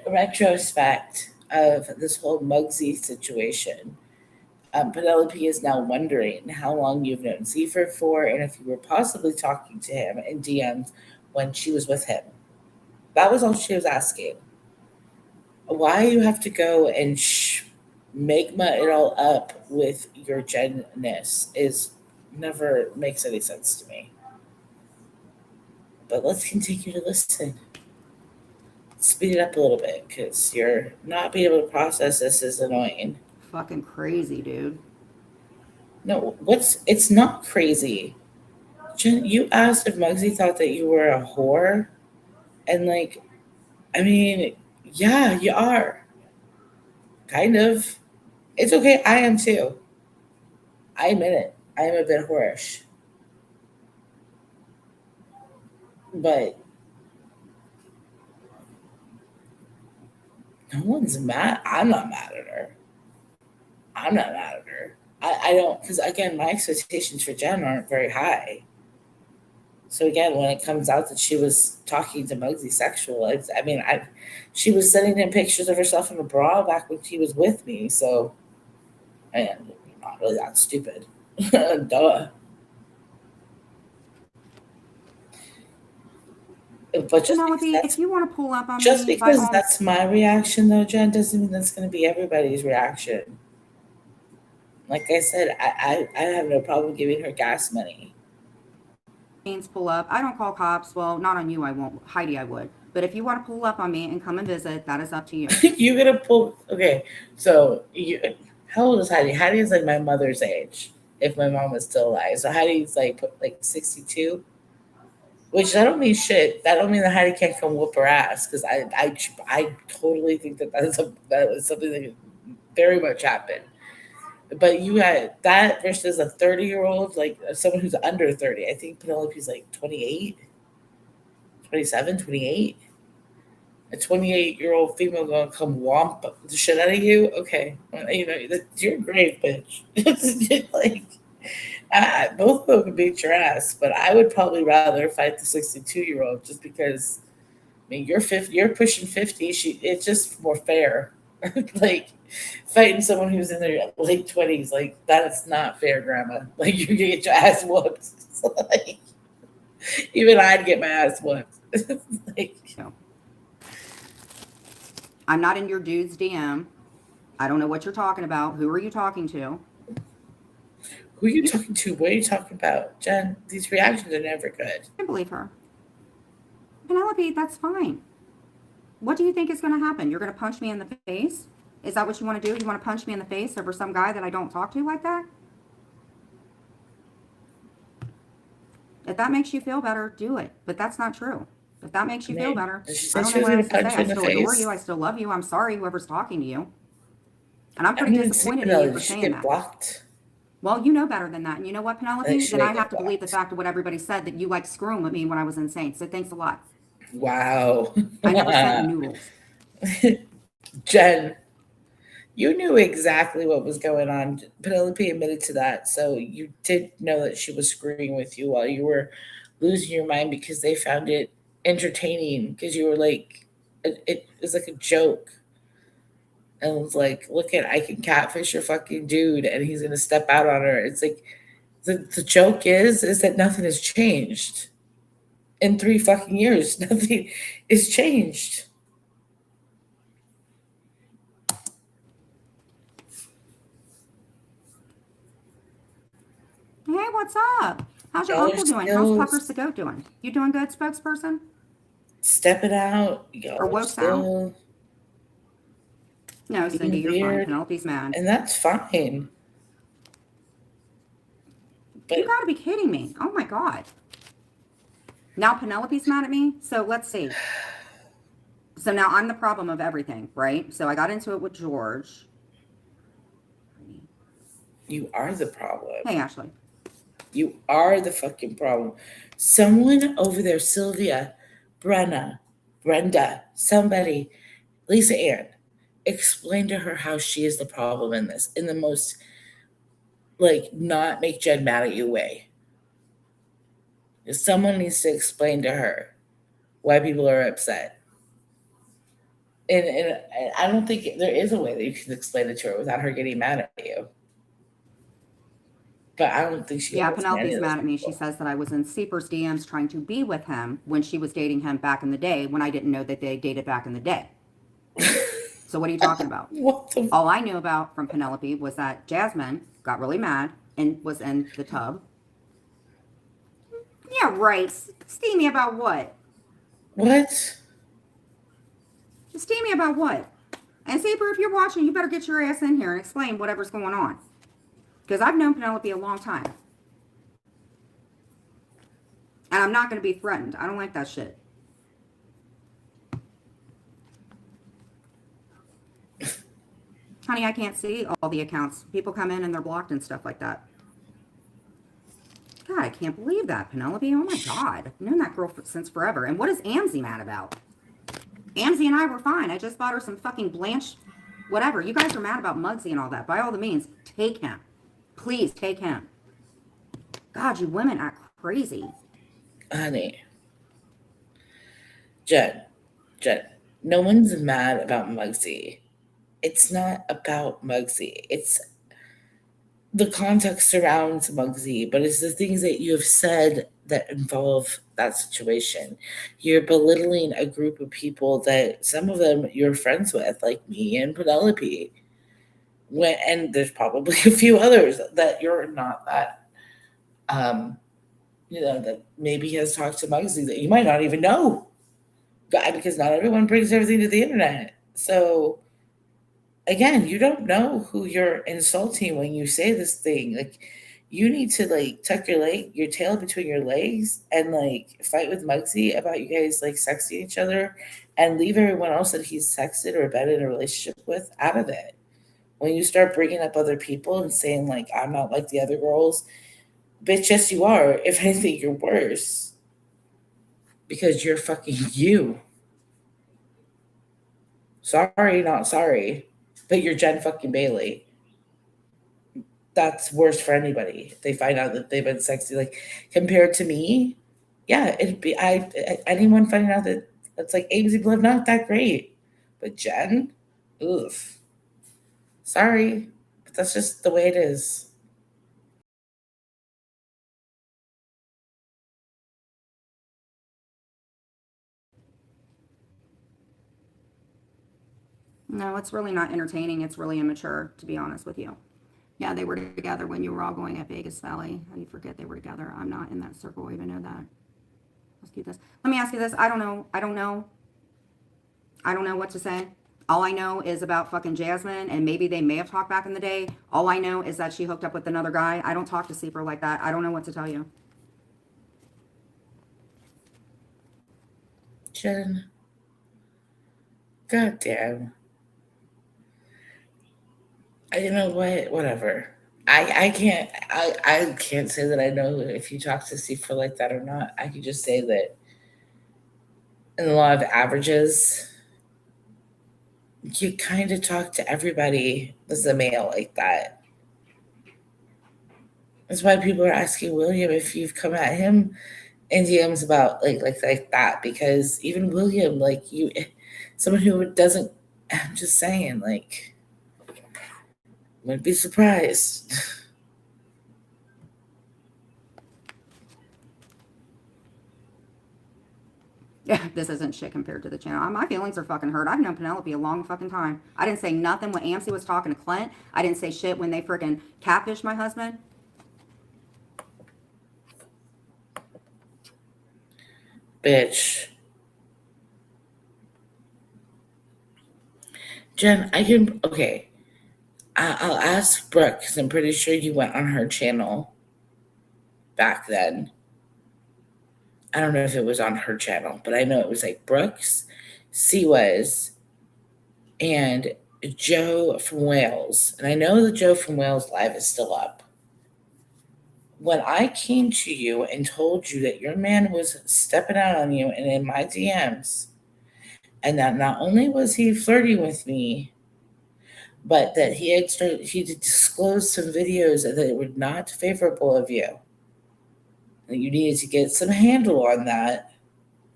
Speaker 3: retrospect of this whole Muggsy situation, Penelope is now wondering how long you've known Zephyr for, and if you were possibly talking to him in DMs when she was with him. That was all she was asking. Why you have to go and make it all up with your Jenness is never makes any sense to me. But let's continue to listen. Speed it up a little bit because you're not being able to process this is annoying.
Speaker 4: Fucking crazy, dude.
Speaker 3: No, it's not crazy. Jen, you asked if Muggsy thought that you were a whore, and like, I mean, yeah, you are. Kind of. It's okay. I am too. I admit it. I am a bit whorish. But no one's mad. I'm not mad at her. I'm not mad at her. I don't, because again, my expectations for Jen aren't very high. So again, when it comes out that she was talking to Muggsy sexual, she was sending him pictures of herself in a bra back when she was with me. So, and not really that stupid. Duh. But
Speaker 4: Penelope, if you want to pull up on
Speaker 3: just
Speaker 4: me, by
Speaker 3: because
Speaker 4: all
Speaker 3: that's my reaction, though, Jen, doesn't mean that's going to be everybody's reaction. Like I said, I have no problem giving her gas money.
Speaker 4: means pull up. I don't call cops. Well, not on you, I won't. Heidi, I would. But if you want to pull up on me and come and visit, that is up to you.
Speaker 3: You're gonna pull. Okay, so how old is Heidi? Heidi is like my mother's age, if my mom was still alive. So Heidi's like 62. Which I don't mean shit. That don't mean that Heidi can't come whoop her ass because I totally think that was something that could very much happen. But you had that versus a 30-year-old, like someone who's under 30. I think Penelope's like 28, 27, 28. A 28-year-old female gonna come womp the shit out of you? Okay, well, you're a grave bitch. Like, both of them can beat your ass, but I would probably rather fight the 62-year-old just because. I mean, you're 50, you're pushing 50. It's just more fair. Like fighting someone who's in their late 20s, like that is not fair, Grandma. Like you're gonna get your ass whooped. Like, even I'd get my ass whooped. Like,
Speaker 4: No. I'm not in your dude's DM. I don't know what you're talking about. Who are you talking to?
Speaker 3: who are you talking to? What are you talking about, Jen? These reactions are never good.
Speaker 4: I believe her. Penelope, that's fine. What do you think is going to happen? You're going to punch me in the face? Is that what you want to do? You want to punch me in the face over some guy that I don't talk to like that? If that makes you feel better, do it. But that's not true. If that makes you feel better, I don't know what else to say. I still adore you. I still love you. I'm sorry whoever's talking to you. And I'm pretty disappointed in you for saying that.
Speaker 3: Blocked.
Speaker 4: Well, you know better than that. And you know what, Penelope? Then I have to believe the fact of what everybody said, that you like screwing with me when I was insane. So thanks a lot.
Speaker 3: Wow.
Speaker 4: I never sent noodles.
Speaker 3: Jen, you knew exactly what was going on. Penelope admitted to that. So you did know that she was screwing with you while you were losing your mind because they found it entertaining because you were like, it was like a joke. And it was like, look at, I can catfish your fucking dude and he's going to step out on her. It's like, the joke is that nothing has changed. In 3 fucking years, nothing is changed.
Speaker 4: Hey, what's up? How's your
Speaker 3: Y'all
Speaker 4: uncle doing? How's Puckers the Goat doing? You doing good, spokesperson?
Speaker 3: Stepping out. Y'all
Speaker 4: Or
Speaker 3: are
Speaker 4: woke
Speaker 3: still
Speaker 4: out? No, Cindy, you're fine. Penelope's mad.
Speaker 3: and that's fine. But
Speaker 4: You gotta be kidding me. Oh my God. Now Penelope's mad at me? So let's see. So now I'm the problem of everything, right? So I got into it with George.
Speaker 3: you are the problem.
Speaker 4: Hey, Ashley.
Speaker 3: You are the fucking problem. Someone over there, Sylvia, Brenda, somebody, Lisa Ann, explain to her how she is the problem in this, in the most, like, not make Jen mad at you way. Someone needs to explain to her why people are upset. And I don't think there is a way that you can explain it to her without her getting mad at you. But I don't think she.
Speaker 4: Yeah, Penelope's mad at me. She says that I was in Seeper's DMs trying to be with him when she was dating him back in the day, when I didn't know that they dated back in the day. So what are you talking about? All I knew about from Penelope was that Jasmine got really mad and was in the tub. Yeah, right. Steamy about what?
Speaker 3: What?
Speaker 4: Steamy about what? And Seeper, if you're watching, you better get your ass in here and explain whatever's going on. Because I've known Penelope a long time. And I'm not going to be threatened. I don't like that shit. Honey, I can't see all the accounts. People come in and they're blocked and stuff like that. God, I can't believe that, Penelope. Oh my God. I've known that girl since forever. And what is Amzy mad about? Amzy and I were fine. I just bought her some fucking Blanche, whatever. You guys are mad about Muggsy and all that. By all the means, take him. Please take him. God, you women act crazy.
Speaker 3: Honey. Jen, no one's mad about Muggsy. It's not about Muggsy. the context surrounds Muggsy, but it's the things that you have said that involve that situation. You're belittling a group of people that some of them you're friends with, like me and Penelope. And there's probably a few others that you're not that, um, that maybe has talked to Muggsy that you might not even know. Because not everyone brings everything to the internet. So again, you don't know who you're insulting when you say this thing. Like, you need to like tuck your tail between your legs and like fight with Muggsy about you guys like sexting each other, and leave everyone else that he's sexted or been in a relationship with out of it. When you start bringing up other people and saying like I'm not like the other girls, bitch, yes you are. If anything, you're worse because you're fucking you. Sorry, not sorry, but you're Jen fucking Bailey. That's worse for anybody. They find out that they've been sexy. Like, compared to me, yeah, it'd be anyone finding out that it's like Amesy Blood not that great, but Jen, oof, sorry, but that's just the way it is.
Speaker 4: No, it's really not entertaining. It's really immature, to be honest with you. Yeah, they were together when you were all going at Vegas Valley. How do you forget they were together? I'm not in that circle. I even know that. Let's keep this. Let me ask you this. I don't know. I don't know. I don't know what to say. All I know is about fucking Jasmine, and maybe they may have talked back in the day. All I know is that she hooked up with another guy. I don't talk to Sleeper like that. I don't know what to tell you.
Speaker 3: Jen, goddamn, you know what? Whatever. I can't say that I know if you talk to Seafer like that or not. I could just say that in the law of averages, you kind of talk to everybody as a male like that. That's why people are asking William if you've come at him in DMs about like that, because even William, like, you, someone who doesn't. I'm just saying, like, wouldn't be surprised.
Speaker 4: Yeah, this isn't shit compared to the channel. My feelings are fucking hurt. I've known Penelope a long fucking time. I didn't say nothing when Amcy was talking to Clint. I didn't say shit when they freaking catfished my husband.
Speaker 3: Bitch, Jen, I can okay. I'll ask Brooke because I'm pretty sure you went on her channel back then. I don't know if it was on her channel, but I know it was like Brooks, Siwas, and Joe from Wales. And I know the Joe from Wales live is still up. When I came to you and told you that your man was stepping out on you and in my DMs, and that not only was he flirting with me, but that he disclosed some videos that were not favorable of you, and you needed to get some handle on that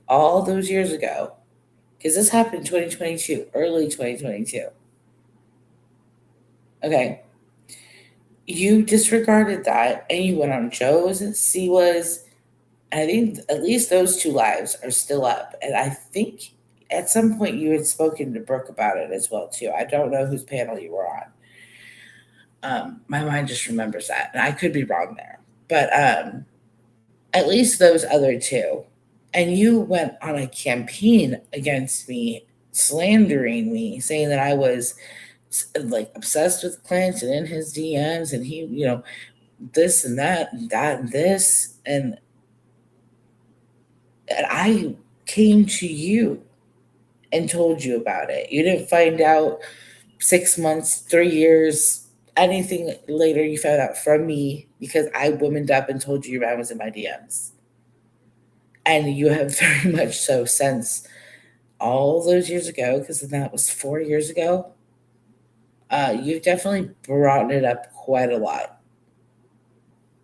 Speaker 3: all those years ago, because this happened in 2022, early 2022. Okay. You disregarded that and you went on Joe's, Siwa's. I think at least those two lives are still up. And I think at some point you had spoken to Brooke about it as well too. I don't know whose panel you were on. My mind just remembers that, and I could be wrong there. But at least those other two. And you went on a campaign against me, slandering me, saying that I was like obsessed with Clint and in his DMs, and he, this and that and that and this, and I came to you and told you about it. You didn't find out 6 months, 3 years, anything later. You found out from me because I womaned up and told you your man was in my DMs. And you have very much so since all those years ago, because that was 4 years ago. You've definitely brought it up quite a lot.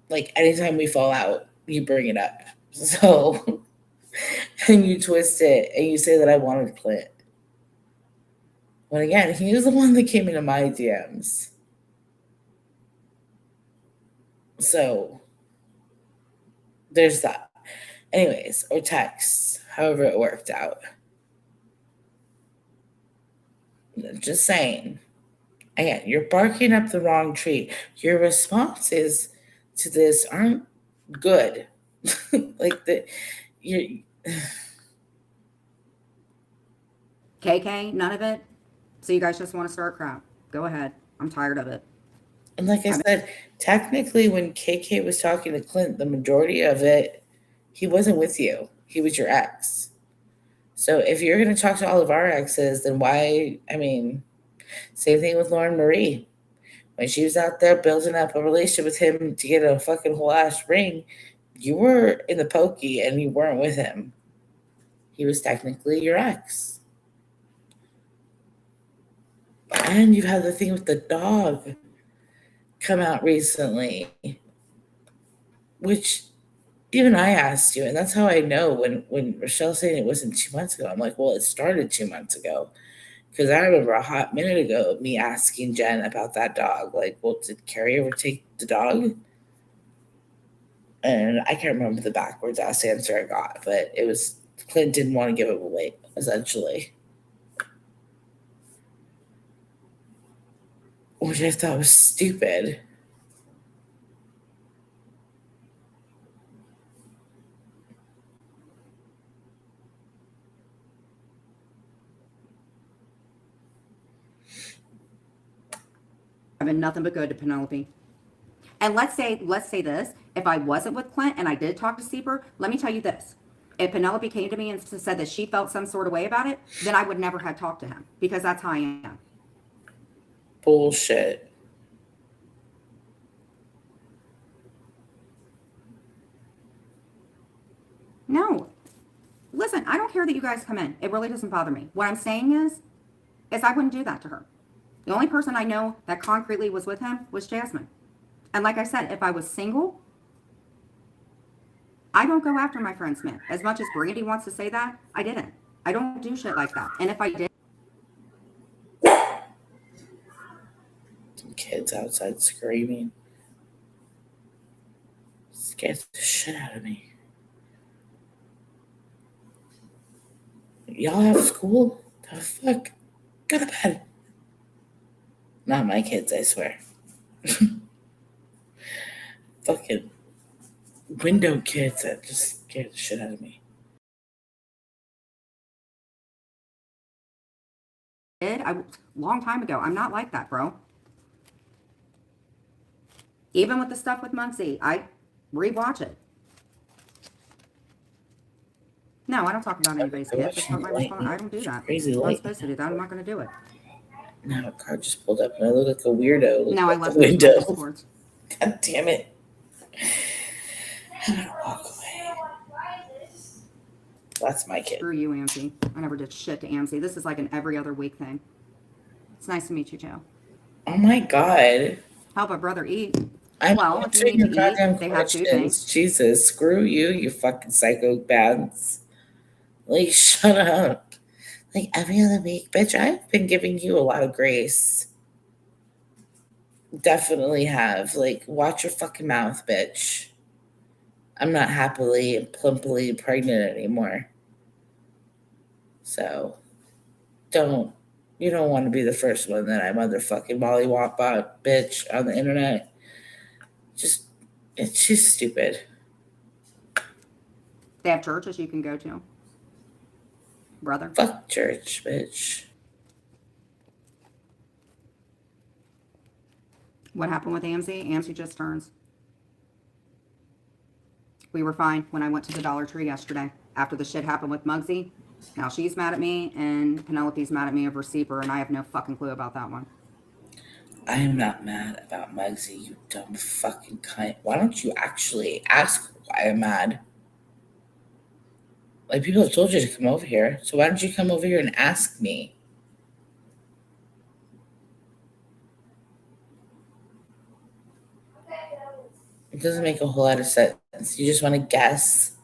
Speaker 3: Like, anytime we fall out, you bring it up. So, and you twist it and you say that I wanted Clint. When again, he was the one that came into my DMs. So there's that. Anyways, or texts, however it worked out. Just saying. Again, you're barking up the wrong tree. Your responses to this aren't good. Like you
Speaker 4: KK, none of it. So you guys just want to start crap. Go ahead. I'm tired of it.
Speaker 3: and like I said, technically when KK was talking to Clint, the majority of it, he wasn't with you. He was your ex. So if you're gonna talk to all of our exes, then why same thing with Lauren Marie. When she was out there building up a relationship with him to get a fucking whole ass ring, you were in the pokey and you weren't with him. He was technically your ex. And you've had the thing with the dog come out recently, which even I asked you, and that's how I know when Rochelle's saying it wasn't 2 months ago. I'm like, well, it started 2 months ago. Because I remember a hot minute ago of me asking Jen about that dog. Like, well, did Carrie ever take the dog? And I can't remember the backwards ass answer I got, but it was Clint didn't want to give it away, essentially. Which I thought was stupid.
Speaker 4: I've been nothing but good to Penelope. And let's say this: if I wasn't with Clint and I did talk to Sieber, let me tell you this: if Penelope came to me and said that she felt some sort of way about it, then I would never have talked to him because that's how I am.
Speaker 3: Bullshit.
Speaker 4: No, listen, I don't care that you guys come in. It really doesn't bother me. What I'm saying is I wouldn't do that to her. The only person I know that concretely was with him was Jasmine. And like I said, if I was single, I don't go after my friend Smith. As much as Brandy wants to say that, I didn't. I don't do shit like that. And if I did,
Speaker 3: Some kids outside screaming. Scared the shit out of me. Y'all have school? The fuck? Go to bed. Not my kids, I swear. Fucking window kids that just scared the shit out of me.
Speaker 4: long time ago. I'm not like that, bro. Even with the stuff with Muncie, I rewatch it. No, I don't talk about anybody's kids. That's not my response. I don't do that.
Speaker 3: Crazy
Speaker 4: I'm
Speaker 3: light.
Speaker 4: supposed to do that. I'm not going to do it.
Speaker 3: Now a car just pulled up and I look like a weirdo.
Speaker 4: No, I
Speaker 3: at
Speaker 4: left
Speaker 3: the
Speaker 4: those
Speaker 3: window.
Speaker 4: messages towards.
Speaker 3: God damn it. I'm gonna walk away. That's my kid.
Speaker 4: Screw you, Amcy. I never did shit to Amcy. This is like an every other week thing. It's nice to meet you, Joe.
Speaker 3: Oh my god.
Speaker 4: Help a brother eat.
Speaker 3: I'm
Speaker 4: Well, if you
Speaker 3: answering
Speaker 4: need
Speaker 3: your
Speaker 4: to
Speaker 3: goddamn
Speaker 4: eat, they have food
Speaker 3: questions.
Speaker 4: things.
Speaker 3: Jesus, screw you, you fucking psychopaths. Like, shut up. Like, every other week, bitch, I've been giving you a lot of grace. Definitely have. Like, watch your fucking mouth, bitch. I'm not happily and plumply pregnant anymore. So, you don't want to be the first one that I motherfucking mollywop out, bitch, on the internet. It's just stupid.
Speaker 4: They have churches you can go to. Brother.
Speaker 3: Fuck church, bitch.
Speaker 4: What happened with Amcy? Amcy just turns. We were fine when I went to the Dollar Tree yesterday after the shit happened with Muggsy. Now she's mad at me and Penelope's mad at me over Seeper and I have no fucking clue about that one.
Speaker 3: I am not mad about Muggsy, you dumb fucking cunt. Why don't you actually ask why I'm mad? Like, people have told you to come over here, so why don't you come over here and ask me? It doesn't make a whole lot of sense. You just want to guess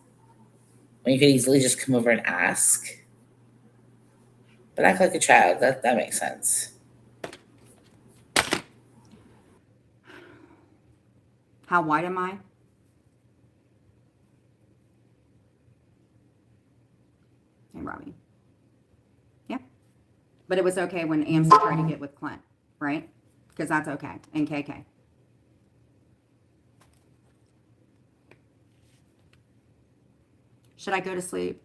Speaker 3: when you could easily just come over and ask. But act like a child. That makes sense.
Speaker 4: How white am I? Hey, Robbie. Yeah. But it was okay when AMC tried to get with Clint, right? Because that's okay. And KK. Should I go to sleep?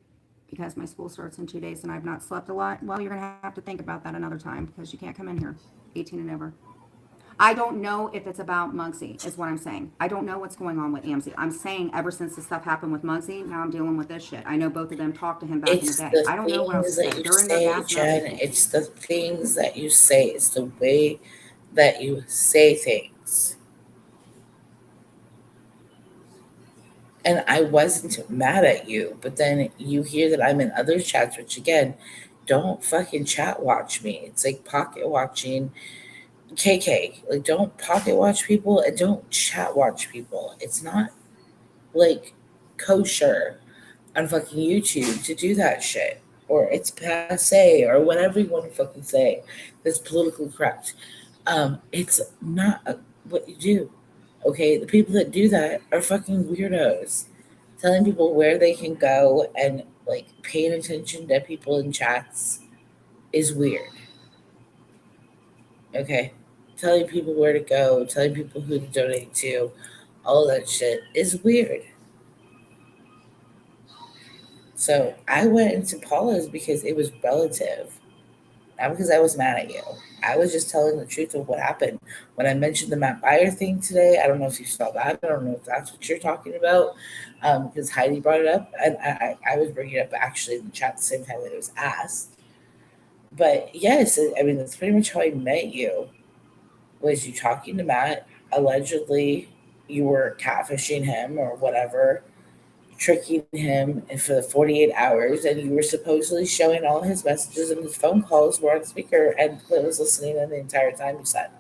Speaker 4: Because my school starts in 2 days and I've not slept a lot. Well, you're going to have to think about that another time because you can't come in here 18 and over. I don't know if it's about Muggsy, is what I'm saying. I don't know what's going on with AMC. I'm saying ever since the stuff happened with Muggsy, now I'm dealing with this shit. I know both of them talked to him back in the
Speaker 3: It's
Speaker 4: day.
Speaker 3: the
Speaker 4: I don't know what else
Speaker 3: things
Speaker 4: to
Speaker 3: that
Speaker 4: say.
Speaker 3: you
Speaker 4: They're in there
Speaker 3: say,
Speaker 4: gassing up
Speaker 3: Jen.
Speaker 4: people.
Speaker 3: It's the things that you say. It's the way that you say things. And I wasn't mad at you, but then you hear that I'm in other chats, which again, don't fucking chat watch me. It's like pocket watching KK. Like, don't pocket watch people and don't chat watch people. It's not like kosher on fucking YouTube to do that shit. Or it's passe or whatever you want to fucking say that's politically correct. It's not what you do. Okay, the people that do that are fucking weirdos. Telling people where they can go and like paying attention to people in chats is weird. Okay, telling people where to go, telling people who to donate to, all that shit is weird. So I went into Paula's because it was relative, not because I was mad at you. I was just telling the truth of what happened. When I mentioned the Matt Beyer thing today, I don't know if you saw that. I don't know if that's what you're talking about, because Heidi brought it up, and I was bringing it up actually in the chat at the same time that it was asked. But yes, I mean that's pretty much how I met you. Was you talking to Matt? Allegedly, you were catfishing him or whatever, tricking him for the 48 hours, and you were supposedly showing all his messages and his phone calls were on speaker, and Clint was listening in the entire time. You said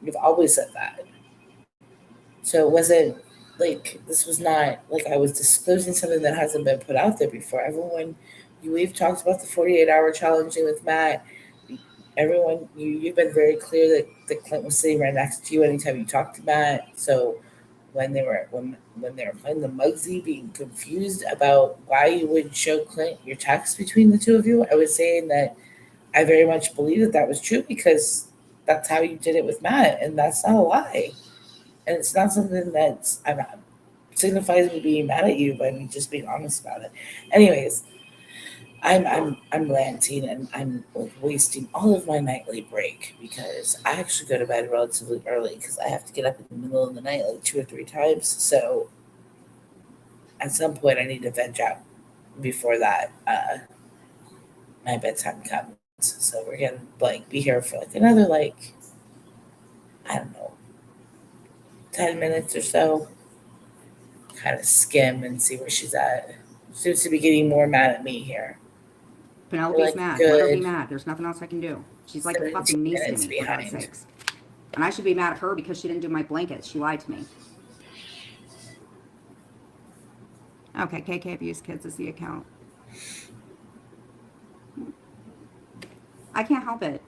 Speaker 3: you've always said that, so it wasn't like this was not like I was disclosing something that hasn't been put out there before. Everyone, we've talked about the 48-hour challenging with Matt. Everyone, you've been very clear that Clint was sitting right next to you anytime you talked to Matt. So when they were playing the Muggsy, being confused about why you would show Clint your text between the two of you, I was saying that I very much believe that that was true because that's how you did it with Matt, and that's not a lie, and it's not something that's I'm not signifies me being mad at you, but me just being honest about it. Anyways, I'm ranting and I'm like wasting all of my nightly break because I actually go to bed relatively early because I have to get up in the middle of the night like 2 or 3 times. So at some point I need to veg out before that my bedtime comes. So we're gonna like be here for like another like I don't know 10 minutes or so. Kind of skim and see where she's at. Seems to be getting more mad at me here. We're
Speaker 4: Penelope's
Speaker 3: like
Speaker 4: mad. Let her be
Speaker 3: good
Speaker 4: mad. There's nothing else I can do. She's like a
Speaker 3: 17
Speaker 4: fucking niece to
Speaker 3: minutes
Speaker 4: me, for God's
Speaker 3: behind.
Speaker 4: sakes. And I should be mad at her because she didn't do my blankets. She lied to me. Okay, KK Abuse Kids is the account. I can't help it.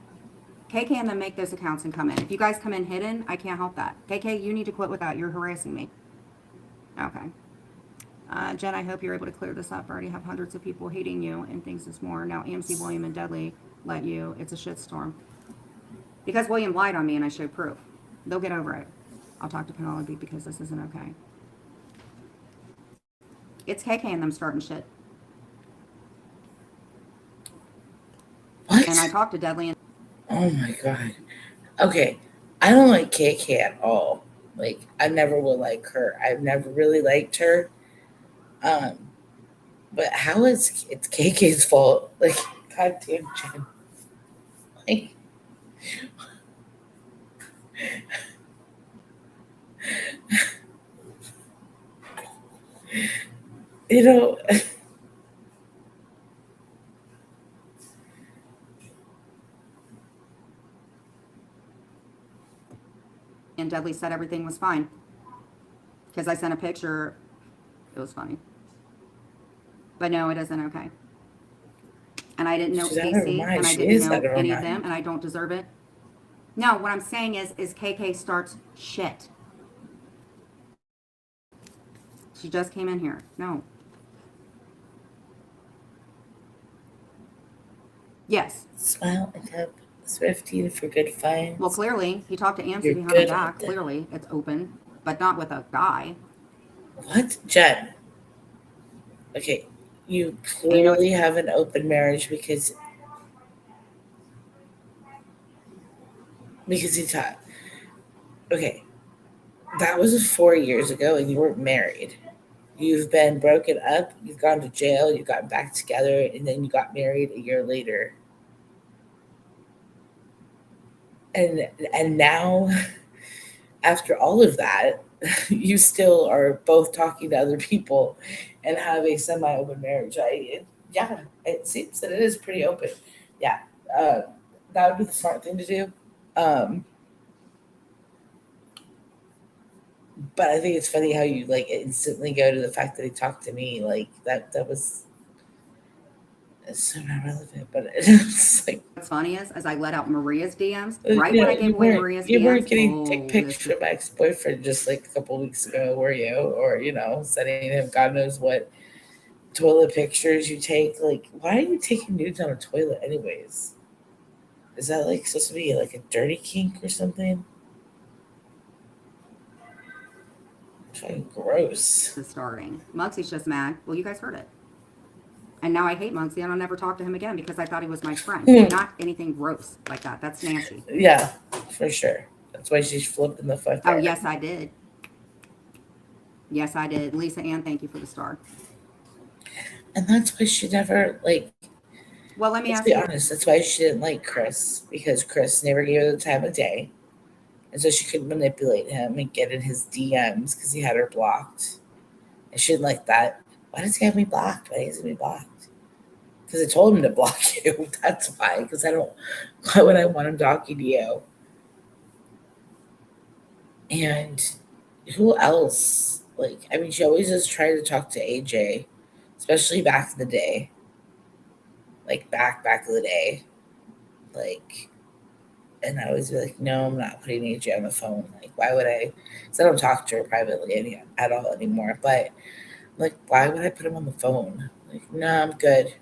Speaker 4: KK and them make those accounts and come in. If you guys come in hidden, I can't help that. KK, you need to quit with that. You're harassing me. Okay. Jen, I hope you're able to clear this up. I already have hundreds of people hating you and things is more. Now, AMC, William, and Dudley let you. It's a shitstorm. Because William lied on me and I showed proof. They'll get over it. I'll talk to Penelope because this isn't okay. It's KK and them starting shit.
Speaker 3: What?
Speaker 4: And I talked to Dudley and
Speaker 3: Oh my god. Okay. I don't like KK at all. Like I never will like her. I've never really liked her. Um, but how is it's KK's fault? Like, goddamn Jen. Like, you know,
Speaker 4: Dudley said everything was fine. Because I sent a picture. It was funny. But no, it isn't okay. And I didn't know
Speaker 3: she's out of her
Speaker 4: PC
Speaker 3: mind.
Speaker 4: and I
Speaker 3: She
Speaker 4: didn't
Speaker 3: is out
Speaker 4: know
Speaker 3: of her
Speaker 4: any of them
Speaker 3: mind.
Speaker 4: and I don't deserve it. No, what I'm saying is KK starts shit. She just came in here. No. Yes.
Speaker 3: Smile and tap Swifty for good finds.
Speaker 4: Well, clearly, he talked to Amcy
Speaker 3: You're
Speaker 4: behind my
Speaker 3: good on
Speaker 4: back.
Speaker 3: that.
Speaker 4: Clearly, it's open, but not with a guy.
Speaker 3: What? Jen. Okay. You
Speaker 4: And you know it's
Speaker 3: clearly have an open marriage because you taught. Okay. That was 4 years ago and you weren't married. You've been broken up, you've gone to jail, you got back together, and then you got married a year later. And now, after all of that, you still are both talking to other people and have a semi-open marriage. Yeah, it seems that it is pretty open. Yeah, uh, that would be the smart thing to do. Um, but I think it's funny how you like instantly go to the fact that he talked to me. Like that was so not relevant. But it's like
Speaker 4: what's funny is, as I let out Maria's DMs, right when I gave
Speaker 3: you
Speaker 4: away
Speaker 3: weren't
Speaker 4: Maria's
Speaker 3: you weren't
Speaker 4: DMs,
Speaker 3: getting dick
Speaker 4: oh,
Speaker 3: pics
Speaker 4: this is
Speaker 3: from my ex boyfriend just like a couple weeks ago, were you? Or sending him God knows what toilet pictures you take. Like, why are you taking nudes on a toilet anyways? Is that like supposed to be like a dirty kink or something? Fucking gross.
Speaker 4: starting. Mugsy's just mad. Well, you guys heard it. And now I hate Mugsy and I'll never talk to him again because I thought he was my friend. Not anything gross like that. That's nasty.
Speaker 3: Yeah, for sure. That's why she's flipping the fuck
Speaker 4: Oh,
Speaker 3: out.
Speaker 4: yes, I did. Yes, I did. Lisa Ann, thank you for the star.
Speaker 3: And that's why she never like.
Speaker 4: Well, let me
Speaker 3: Let's
Speaker 4: ask
Speaker 3: be
Speaker 4: you.
Speaker 3: honest. That's why she didn't like Chris because Chris never gave her the time of day, and so she could manipulate him and get in his DMs because he had her blocked. And she didn't like that. Why does he have me blocked? Why does he have me blocked? Because I told him to block you. That's why. Because I don't. Why would I want him talking to you? And who else? Like, I mean, she always just tried to talk to AJ, especially back in the day. Like back in the day. Like, and I always be like, no, I'm not putting AJ on the phone. Like, why would I? Because I don't talk to her privately at all anymore. But like, why would I put him on the phone? Like, no, I'm good.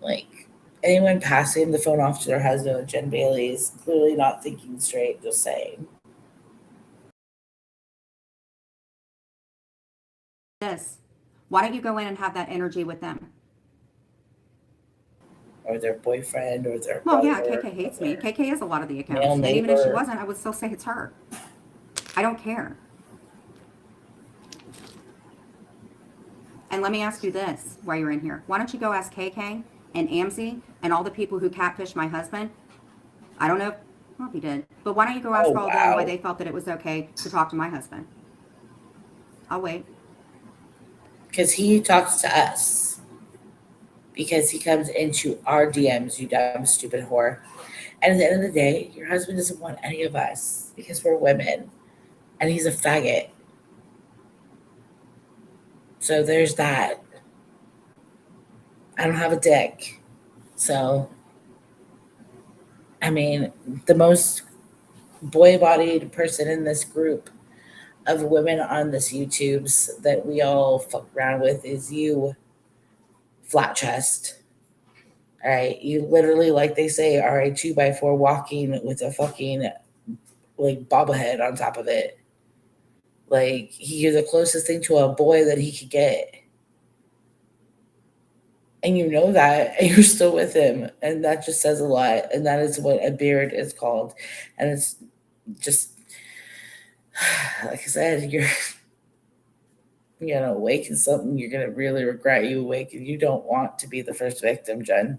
Speaker 3: Like, anyone passing the phone off to their husband with Jen Bailey is clearly not thinking straight. Just saying.
Speaker 4: This. Why don't you go in and have that energy with them?
Speaker 3: Or their boyfriend, or their
Speaker 4: Well, yeah,
Speaker 3: brother,
Speaker 4: KK
Speaker 3: or
Speaker 4: hates me.
Speaker 3: their
Speaker 4: KK is a lot of the
Speaker 3: male
Speaker 4: accounts. And even if she
Speaker 3: neighbor.
Speaker 4: wasn't, I would still say it's her. I don't care. And let me ask you this while you're in here. Why don't you go ask KK and Amzy and all the people who catfished my husband? I don't know. Well, if he did. But why don't you go
Speaker 3: Oh
Speaker 4: ask all of them why
Speaker 3: wow.
Speaker 4: they felt that it was okay to talk to my husband? I'll wait.
Speaker 3: Because he talks to us. Because he comes into our DMs, you dumb, stupid whore. And at the end of the day, your husband doesn't want any of us because we're women. And he's a faggot. So there's that. I don't have a dick. So, I mean, the most boy bodied person in this group of women on this YouTubes that we all fuck around with is you, flat chest. All right. You literally, like they say, are a 2x4 walking with a fucking like bobblehead on top of it. Like you're the closest thing to a boy that he could get. And you know that, and you're still with him. And that just says a lot. And that is what a beard is called. And it's just, like I said, you're gonna awaken something you're gonna really regret. You awaken. You don't want to be the first victim, Jen.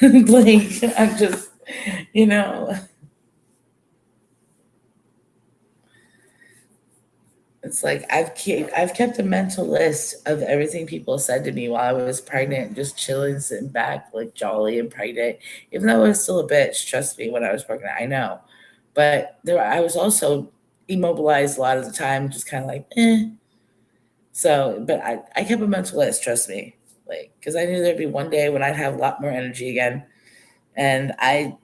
Speaker 3: Like I'm just, you know, it's like I've kept a mental list of everything people said to me while I was pregnant, just chilling, sitting back, like jolly and pregnant. Even though I was still a bitch, trust me, when I was pregnant, I know. But I was also immobilized a lot of the time, just kind of like, eh. So, but I kept a mental list, trust me, like because I knew there'd be one day when I'd have a lot more energy again, and I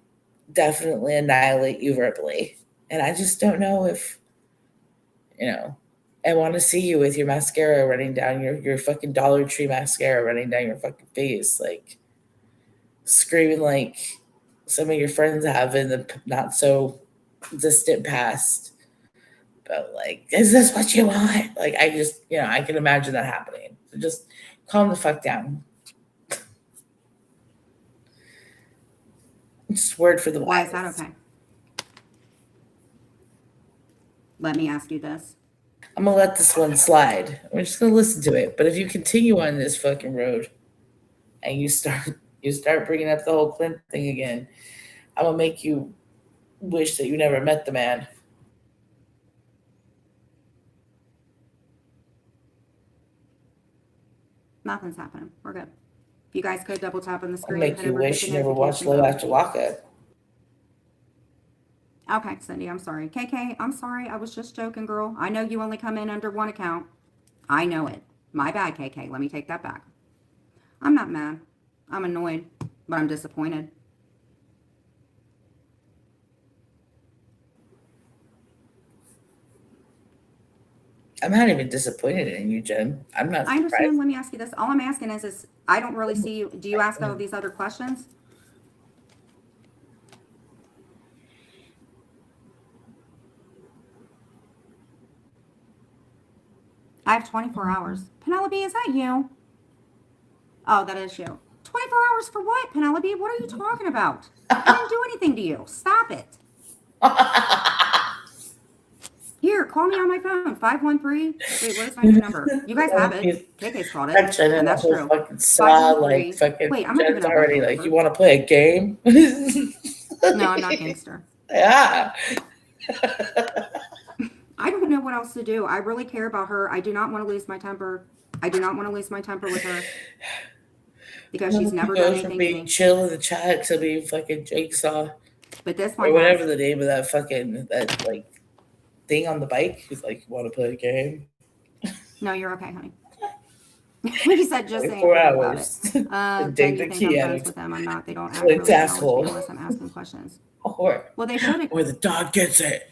Speaker 3: definitely annihilate you verbally. And I just don't know if, you know, I want to see you with your mascara running down your fucking Dollar Tree mascara running down your fucking face, like screaming like some of your friends have in the not so distant past. But like, is this what you want? Like, I just, I can imagine that happening. So just calm the fuck down. Just word for the wise.
Speaker 4: Why is that okay? Let me ask you this.
Speaker 3: I'm gonna let this one slide. We're just gonna listen to it. But if you continue on this fucking road and you start bringing up the whole Clint thing again, I'm gonna make you wish that you never met the man.
Speaker 4: Nothing's happening. We're good. If you guys could double tap on the
Speaker 3: I'll
Speaker 4: screen,
Speaker 3: make
Speaker 4: hit
Speaker 3: you
Speaker 4: over, hit
Speaker 3: wish
Speaker 4: the
Speaker 3: you never watched
Speaker 4: notification
Speaker 3: Love
Speaker 4: bell.
Speaker 3: After Lockup.
Speaker 4: Okay, Cindy, I'm sorry. KK, I'm sorry. I was just joking, girl. I know you only come in under one account. I know it. My bad, KK. Let me take that back. I'm not mad. I'm annoyed, but I'm disappointed.
Speaker 3: I'm not even disappointed in you, Jen. I'm not
Speaker 4: I
Speaker 3: surprised.
Speaker 4: understand. Let me ask you this. All I'm asking is I don't really see you. Do you ask all of these other questions? I have 24 hours. Penelope, is that you? Oh, that is you. 24 hours for what, Penelope? What are you talking about? I didn't do anything to you. Stop it. Here, call me on my phone. 513. Wait, what is my new number? You guys have it. KK's called it.
Speaker 3: Jen and
Speaker 4: And
Speaker 3: the
Speaker 4: that's
Speaker 3: whole
Speaker 4: true.
Speaker 3: fucking saw,
Speaker 4: 513.
Speaker 3: like fucking
Speaker 4: Wait, I'm not
Speaker 3: Jen's
Speaker 4: giving out my
Speaker 3: already
Speaker 4: phone
Speaker 3: like,
Speaker 4: number.
Speaker 3: you want to play a game?
Speaker 4: No, I'm not gangster.
Speaker 3: Yeah.
Speaker 4: I don't know what else to do. I really care about her. I do not want to lose my temper. I do not want to lose my temper with her because she's never done
Speaker 3: Goes from
Speaker 4: anything to
Speaker 3: being
Speaker 4: me.
Speaker 3: chill in the chat to being fucking Jigsaw
Speaker 4: But this
Speaker 3: or
Speaker 4: one
Speaker 3: whatever
Speaker 4: has.
Speaker 3: the name of that like thing on the bike. He's like, you want to play a game?
Speaker 4: No, you're okay, honey. He said, just saying,
Speaker 3: 4
Speaker 4: forget about it.
Speaker 3: hours.
Speaker 4: Jen,
Speaker 3: Dig
Speaker 4: you
Speaker 3: the
Speaker 4: think I'm
Speaker 3: key out
Speaker 4: friends
Speaker 3: of
Speaker 4: with them? I'm not. They don't
Speaker 3: Clint's
Speaker 4: really acknowledge me
Speaker 3: asshole,
Speaker 4: unless I'm asking questions.
Speaker 3: or
Speaker 4: Well, they should.
Speaker 3: the dog gets it.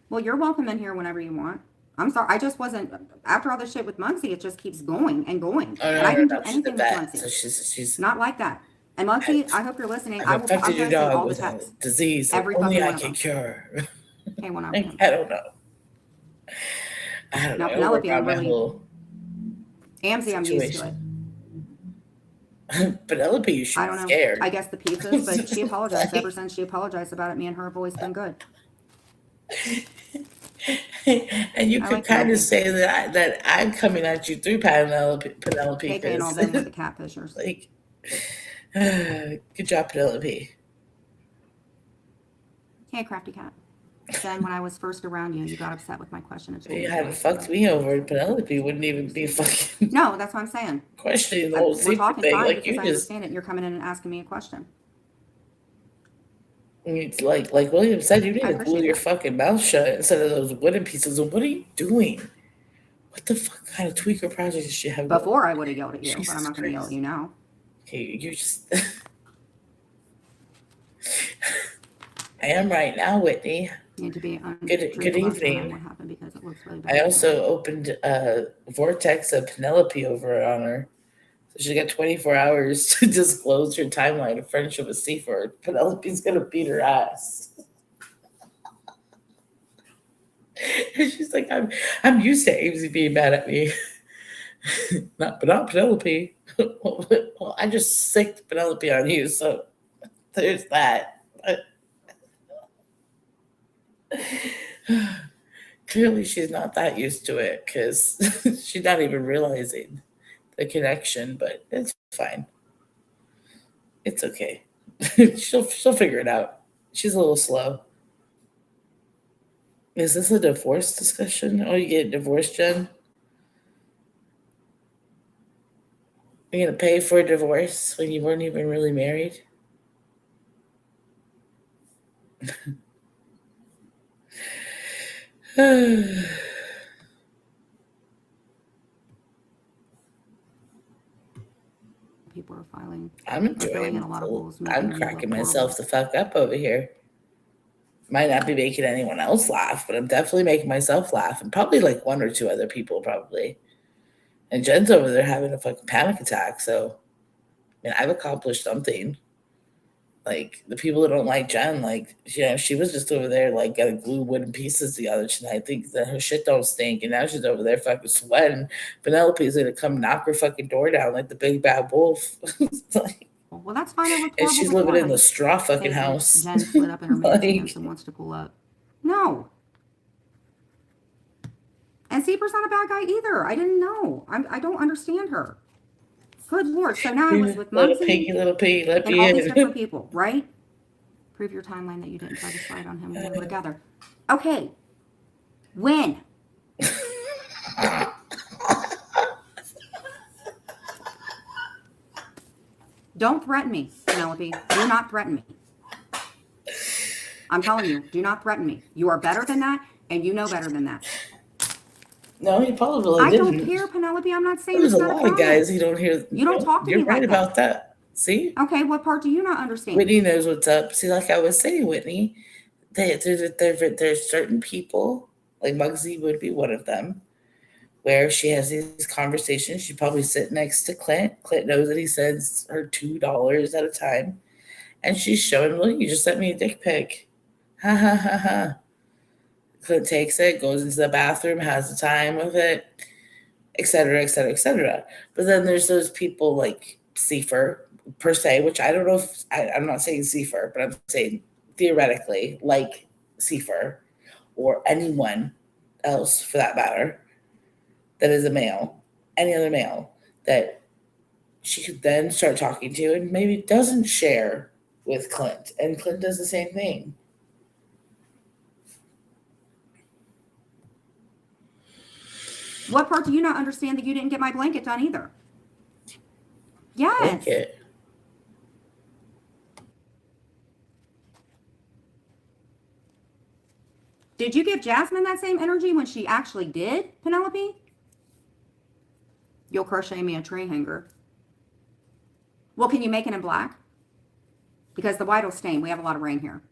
Speaker 4: Well, you're welcome in here whenever you want. I'm sorry. I just wasn't. After all this shit with Muggsy, it just keeps going and going.
Speaker 3: Oh
Speaker 4: And I didn't do
Speaker 3: no, she's a
Speaker 4: anything with
Speaker 3: vet, so
Speaker 4: Muggsy.
Speaker 3: she's
Speaker 4: Not like that. And Muggsy, I hope you're listening.
Speaker 3: I've
Speaker 4: I'm
Speaker 3: affected your
Speaker 4: going to send
Speaker 3: dog
Speaker 4: all the
Speaker 3: with a
Speaker 4: texts.
Speaker 3: disease that
Speaker 4: Every
Speaker 3: only
Speaker 4: fucking
Speaker 3: I
Speaker 4: one of
Speaker 3: can
Speaker 4: them.
Speaker 3: cure.
Speaker 4: Okay, well, not
Speaker 3: I
Speaker 4: him.
Speaker 3: don't know. I don't know.
Speaker 4: Now,
Speaker 3: I'll work
Speaker 4: Penelope,
Speaker 3: on
Speaker 4: I'm
Speaker 3: my
Speaker 4: really.
Speaker 3: whole
Speaker 4: Amzy, I'm used to it.
Speaker 3: situation. Penelope, you should
Speaker 4: I
Speaker 3: be
Speaker 4: don't know.
Speaker 3: scared.
Speaker 4: I guess the pizzas, but she apologized. Ever since she apologized about it, me and her have always been good.
Speaker 3: And you
Speaker 4: I
Speaker 3: could
Speaker 4: like
Speaker 3: kind of
Speaker 4: Penelope.
Speaker 3: say that I'm coming at you through Penelope,
Speaker 4: KK and all
Speaker 3: because
Speaker 4: them with the catfishers.
Speaker 3: like, good job, Penelope.
Speaker 4: Hey, Crafty Cat. Jen, when I was first around you, you got upset with my question and told me
Speaker 3: You
Speaker 4: to
Speaker 3: hadn't
Speaker 4: ask
Speaker 3: fucked
Speaker 4: you.
Speaker 3: me over, and Penelope wouldn't even be fucking
Speaker 4: No, that's what I'm saying.
Speaker 3: questioning the whole
Speaker 4: We're
Speaker 3: secret
Speaker 4: talking
Speaker 3: thing.
Speaker 4: fine
Speaker 3: Like
Speaker 4: because
Speaker 3: you
Speaker 4: I
Speaker 3: just,
Speaker 4: understand it and you're coming in and asking me a question.
Speaker 3: it's like William said, you need
Speaker 4: I
Speaker 3: to glue
Speaker 4: appreciate
Speaker 3: your
Speaker 4: that.
Speaker 3: fucking mouth shut instead of those wooden pieces. And what are you doing? What the fuck kind of tweaker project does she have going?
Speaker 4: Before I would have yelled at you, but I'm
Speaker 3: Jesus
Speaker 4: not going to yell at
Speaker 3: Christ.
Speaker 4: you now.
Speaker 3: Okay, you just. I am right now, Whitney.
Speaker 4: You need to be
Speaker 3: Good
Speaker 4: untruthful as behind
Speaker 3: evening.
Speaker 4: what happened because it looks really bad.
Speaker 3: I also opened Vortex of Penelope over on her. So she got 24 hours to disclose her timeline of friendship with Seaford. Penelope's gonna beat her ass. And she's like, I'm used to Amesy being mad at me. But not Penelope. Well, I just sicked Penelope on you, so there's that. But clearly she's not that used to it because she's not even realizing the connection, but it's fine. It's okay. she'll figure it out. She's a little slow. Is this a divorce discussion? Oh, you get divorced, Jen? You're gonna pay for a divorce when you weren't even really married?
Speaker 4: People are filing.
Speaker 3: I'm
Speaker 4: Are filling
Speaker 3: enjoying
Speaker 4: in a lot of
Speaker 3: it.
Speaker 4: holes, making
Speaker 3: I'm
Speaker 4: me
Speaker 3: cracking
Speaker 4: look
Speaker 3: myself
Speaker 4: horrible.
Speaker 3: the fuck up over here. Might not be making anyone else laugh, but I'm definitely making myself laugh, and probably like one or two other people probably. And Jen's over there having a fucking panic attack. So, I mean, I've accomplished something. Like the people that don't like Jen, like she was just over there like got to glue wooden pieces together tonight. Think that her shit don't stink, and now she's over there fucking sweating. Penelope's gonna come knock her fucking door down like the big bad wolf. Like,
Speaker 4: Well, that's fine. It looked
Speaker 3: and
Speaker 4: horrible
Speaker 3: she's living in
Speaker 4: before.
Speaker 3: the straw fucking
Speaker 4: Think that
Speaker 3: house.
Speaker 4: Jen slid up in her man's hands
Speaker 3: Like,
Speaker 4: and wants to pull up. No. And Zebra's not a bad guy either. I didn't know. I don't understand her. Good Lord. So now I was with
Speaker 3: little
Speaker 4: Mumsy
Speaker 3: piggy, let
Speaker 4: and
Speaker 3: me
Speaker 4: all these different
Speaker 3: in.
Speaker 4: people, right? Prove your timeline that you didn't try to slide on him when we were together. Okay. When? Don't threaten me, Penelope. Do not threaten me. I'm telling you, do not threaten me. You are better than that, and you know better than that.
Speaker 3: No, he probably
Speaker 4: I
Speaker 3: didn't.
Speaker 4: don't care, Penelope. I'm not saying
Speaker 3: There's
Speaker 4: it's
Speaker 3: a
Speaker 4: not a
Speaker 3: lot of guys
Speaker 4: promise.
Speaker 3: who don't hear.
Speaker 4: You don't talk to
Speaker 3: You're
Speaker 4: me
Speaker 3: right
Speaker 4: like
Speaker 3: about
Speaker 4: that.
Speaker 3: that. See,
Speaker 4: Okay, what part do you not understand?
Speaker 3: Whitney knows what's up. See, like I was saying, Whitney, there's certain people, like Muggsy would be one of them, where she has these conversations. She probably sit next to Clint. Clint knows that he sends her $2 at a time, and she's showing, look, you just sent me a dick pic. Ha ha ha ha. Clint takes it, goes into the bathroom, has the time with it, etc., etc., etc. But then there's those people like Seifer, per se, which I don't know if I'm not saying Seifer, but I'm saying theoretically, like Seifer or anyone else for that matter, that is a male, any other male that she could then start talking to and maybe doesn't share with Clint. And Clint does the same thing.
Speaker 4: What part do you not understand that you didn't get my blanket done either? Yes.
Speaker 3: Blanket.
Speaker 4: Did you give Jasmine that same energy when she actually did, Penelope? You'll crochet me a tree hanger. Well, can you make it in black? Because the white will stain. We have a lot of rain here.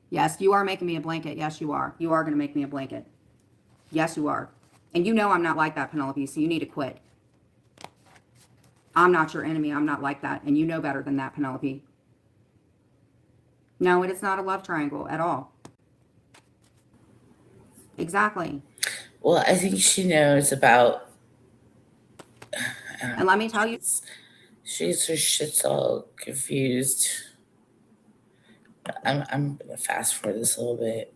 Speaker 4: Yes, you are making me a blanket. Yes, you are. You are going to make me a blanket. Yes, you are. And you know I'm not like that, Penelope, so you need to quit. I'm not your enemy. I'm not like that. And you know better than that, Penelope. No, it is not a love triangle at all. Exactly.
Speaker 3: Well, I think she knows about.
Speaker 4: And let me tell you,
Speaker 3: Her shit's all confused. I'm gonna fast forward this a little bit.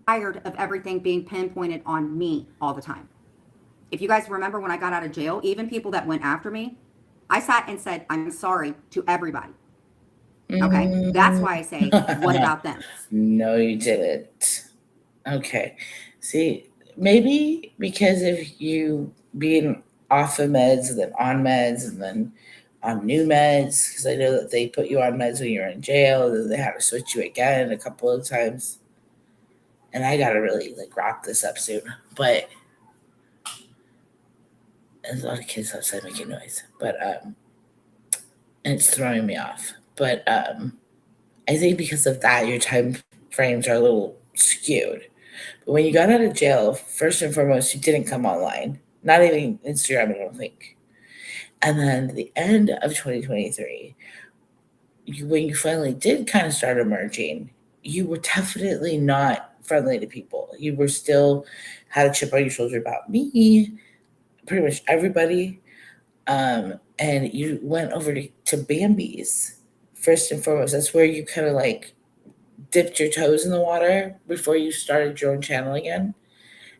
Speaker 4: tired of everything being pinpointed on me all the time. If you guys remember when I got out of jail, even people that went after me, I sat and said, I'm sorry to everybody. Okay? That's why I say, what about them?
Speaker 3: No, you didn't. Okay. See, maybe because of you being off of meds and then on meds and then on new meds, because I know that they put you on meds when you were in jail, then they had to switch you again a couple of times. And I gotta really like wrap this up soon. But there's a lot of kids outside making noise. But and it's throwing me off. But I think because of that, your time frames are a little skewed. But when you got out of jail, first and foremost, you didn't come online. Not even Instagram, I don't think. And then the end of 2023, when you finally did kind of start emerging, you were definitely not friendly to people. You were still had a chip on your shoulder about me, pretty much everybody. And you went over to Bambi's first and foremost. That's where you kind of like dipped your toes in the water before you started your own channel again.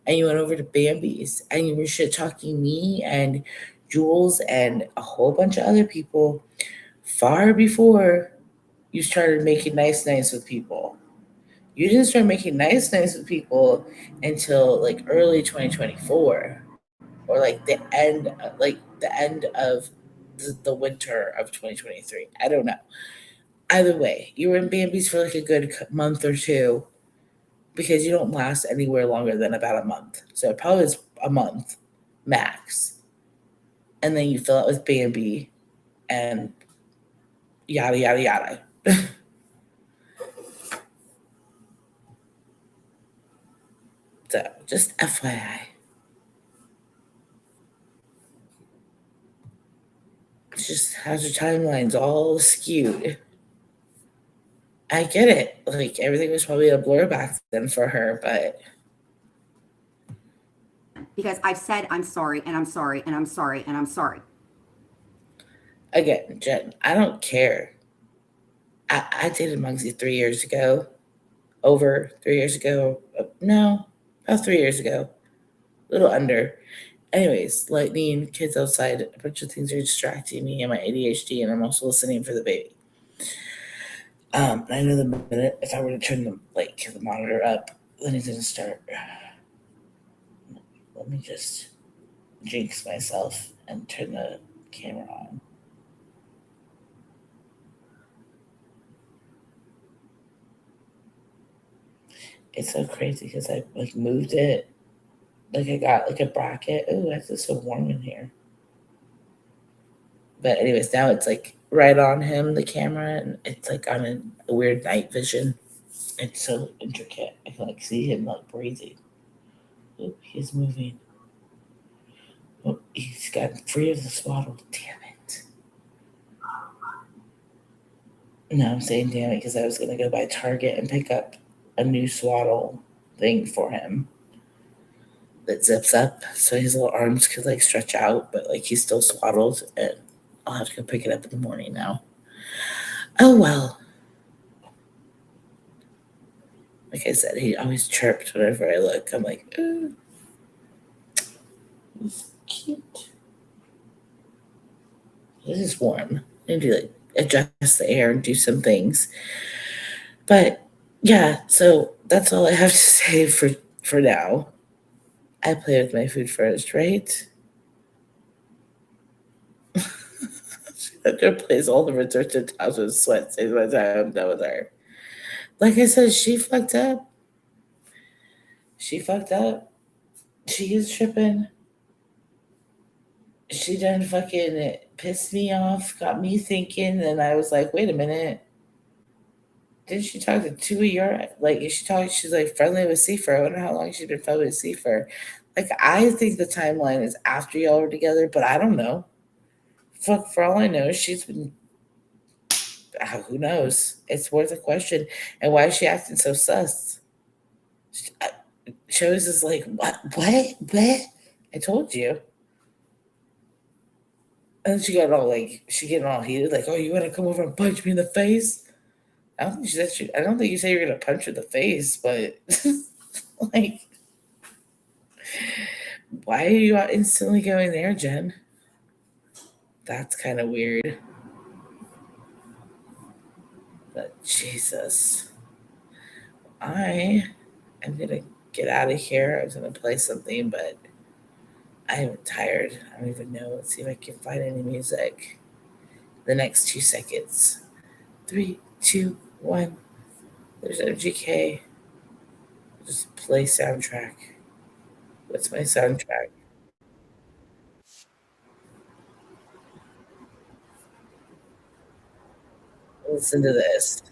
Speaker 3: And you went over to Bambi's and you were shit talking me and Jules and a whole bunch of other people far before you started making nice with people. You didn't start making nice with people until like early 2024 or the end of the winter of 2023. I don't know. Either way, you were in Bambi's for like a good month or two because you don't last anywhere longer than about a month. So it probably is a month max. And then you fill it with Bambi and yada, yada, yada. So just FYI. It's just has her timelines all skewed. I get it. Like everything was probably a blur back then for her, but
Speaker 4: because I've said I'm sorry and I'm sorry and I'm sorry and I'm sorry.
Speaker 3: again, Jen, I don't care. I dated Muggsy 3 years ago. Over 3 years ago. No, about 3 years ago. A little under. Anyways, lightning, kids outside, a bunch of things are distracting me and my ADHD, and I'm also listening for the baby. I know the minute if I were to turn the monitor up, then it's gonna start. Let me just jinx myself and turn the camera on. It's so crazy because I like moved it. Like I got like a bracket. Oh, it's so warm in here. But anyways, now it's like right on him, the camera, and it's like on a weird night vision. It's so intricate. I can like see him like breathing. Oh, he's moving. Oh, he's got free of the swaddle. Damn it. No, I'm saying damn it because I was gonna go by Target and pick up a new swaddle thing for him that zips up so his little arms could like stretch out, but like he's still swaddled, and I'll have to go pick it up in the morning now. Oh well. Like I said, he always chirped whenever I look. I'm like, oh, he's cute. This is warm. I need to like adjust the air and do some things. But yeah, so that's all I have to say for now. I play with my food first, right? After plays all the return to house with sweat says by the time I'm done with her. Like I said, she fucked up. She fucked up. She is tripping. She done fucking pissed me off, got me thinking, and I was like, wait a minute. Didn't she talk to two of your like is she talking she's like friendly with Seafer? I wonder how long she's been friendly with Seafer. Like I think the timeline is after y'all were together, but I don't know. Fuck for all I know, she's been who knows? It's worth a question. And why is she acting so sus? Shows is like, what? What? I told you. And then she got all like, she getting all heated, like, oh, you want to come over and punch me in the face? I don't think she said I don't think you say you're gonna punch her in the face, but like, why are you instantly going there, Jen? That's kind of weird. But Jesus, I am gonna get out of here. I was gonna play something, but I am tired. I don't even know. Let's see if I can find any music. The next 2 seconds. 3, 2, 1. There's MGK. Just play soundtrack. What's my soundtrack? Listen to this.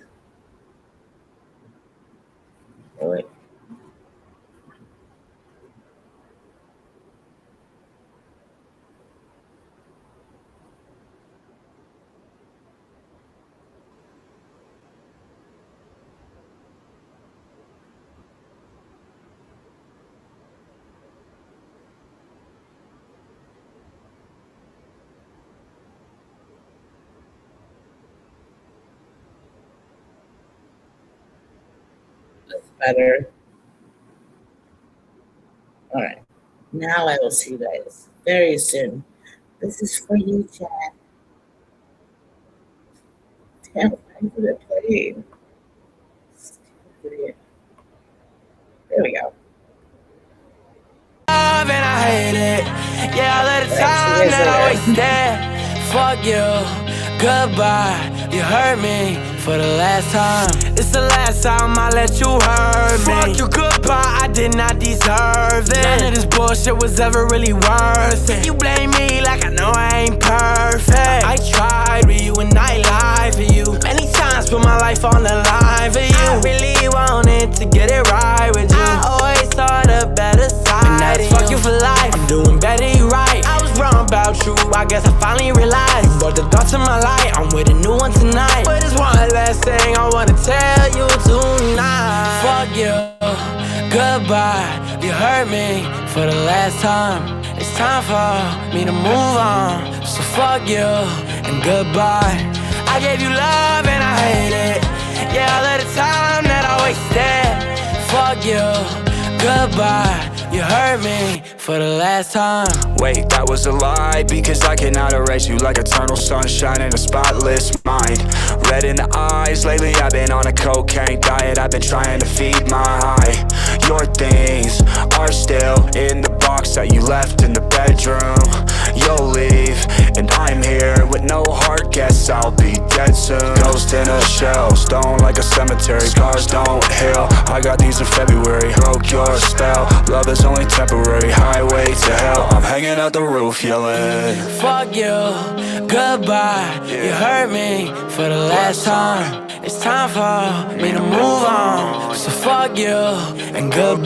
Speaker 3: Oh, wait. That's better. All right. Now I will see you guys very soon. This is for you, Jen. Damn, I'm good at playing. There we go.
Speaker 1: Love and I hate it. Yeah, all of the
Speaker 3: All right, see you
Speaker 1: time
Speaker 3: guys
Speaker 1: that I
Speaker 3: later.
Speaker 1: wasted. Fuck you. Goodbye. you hurt me for the last time. It's the last time I let you hurt me. Fuck you goodbye, I did not deserve it. None of this bullshit was ever really worth it. You blame me like I know I ain't perfect. I tried with you and I lied for you. Many times put my life on the line for you. I really wanted to get it right with you. I always thought a better side. And that's fuck you for life. I'm doing better, you right. I was wrong about you, I guess I finally realized. You brought the thoughts to my light, I'm with a new one tonight. But there's one last thing I wanna tell you tonight. Fuck you, goodbye, you hurt me for the last time. It's time for me to move on. So fuck you and goodbye. I gave you love and I hate it. Yeah, all of the time that I wasted. Fuck you, goodbye, you hurt me for the last time.
Speaker 5: Wait, that was a lie, because I cannot erase you like eternal sunshine in a spotless mind. Red in the eyes, lately I've been on a cocaine diet. I've been trying to feed my high. Your things are still in the box that you left in the bedroom. You'll leave, and I'm here with no heart, guess I'll be dead soon. Ghost in a shell, stone like a cemetery. Scars don't heal, I got these in February. Broke your spell, love is only temporary. Highway to hell, I'm hanging out the roof yelling.
Speaker 1: Fuck you, goodbye, you hurt me for the last time. It's time for me to move on. So fuck you and goodbye.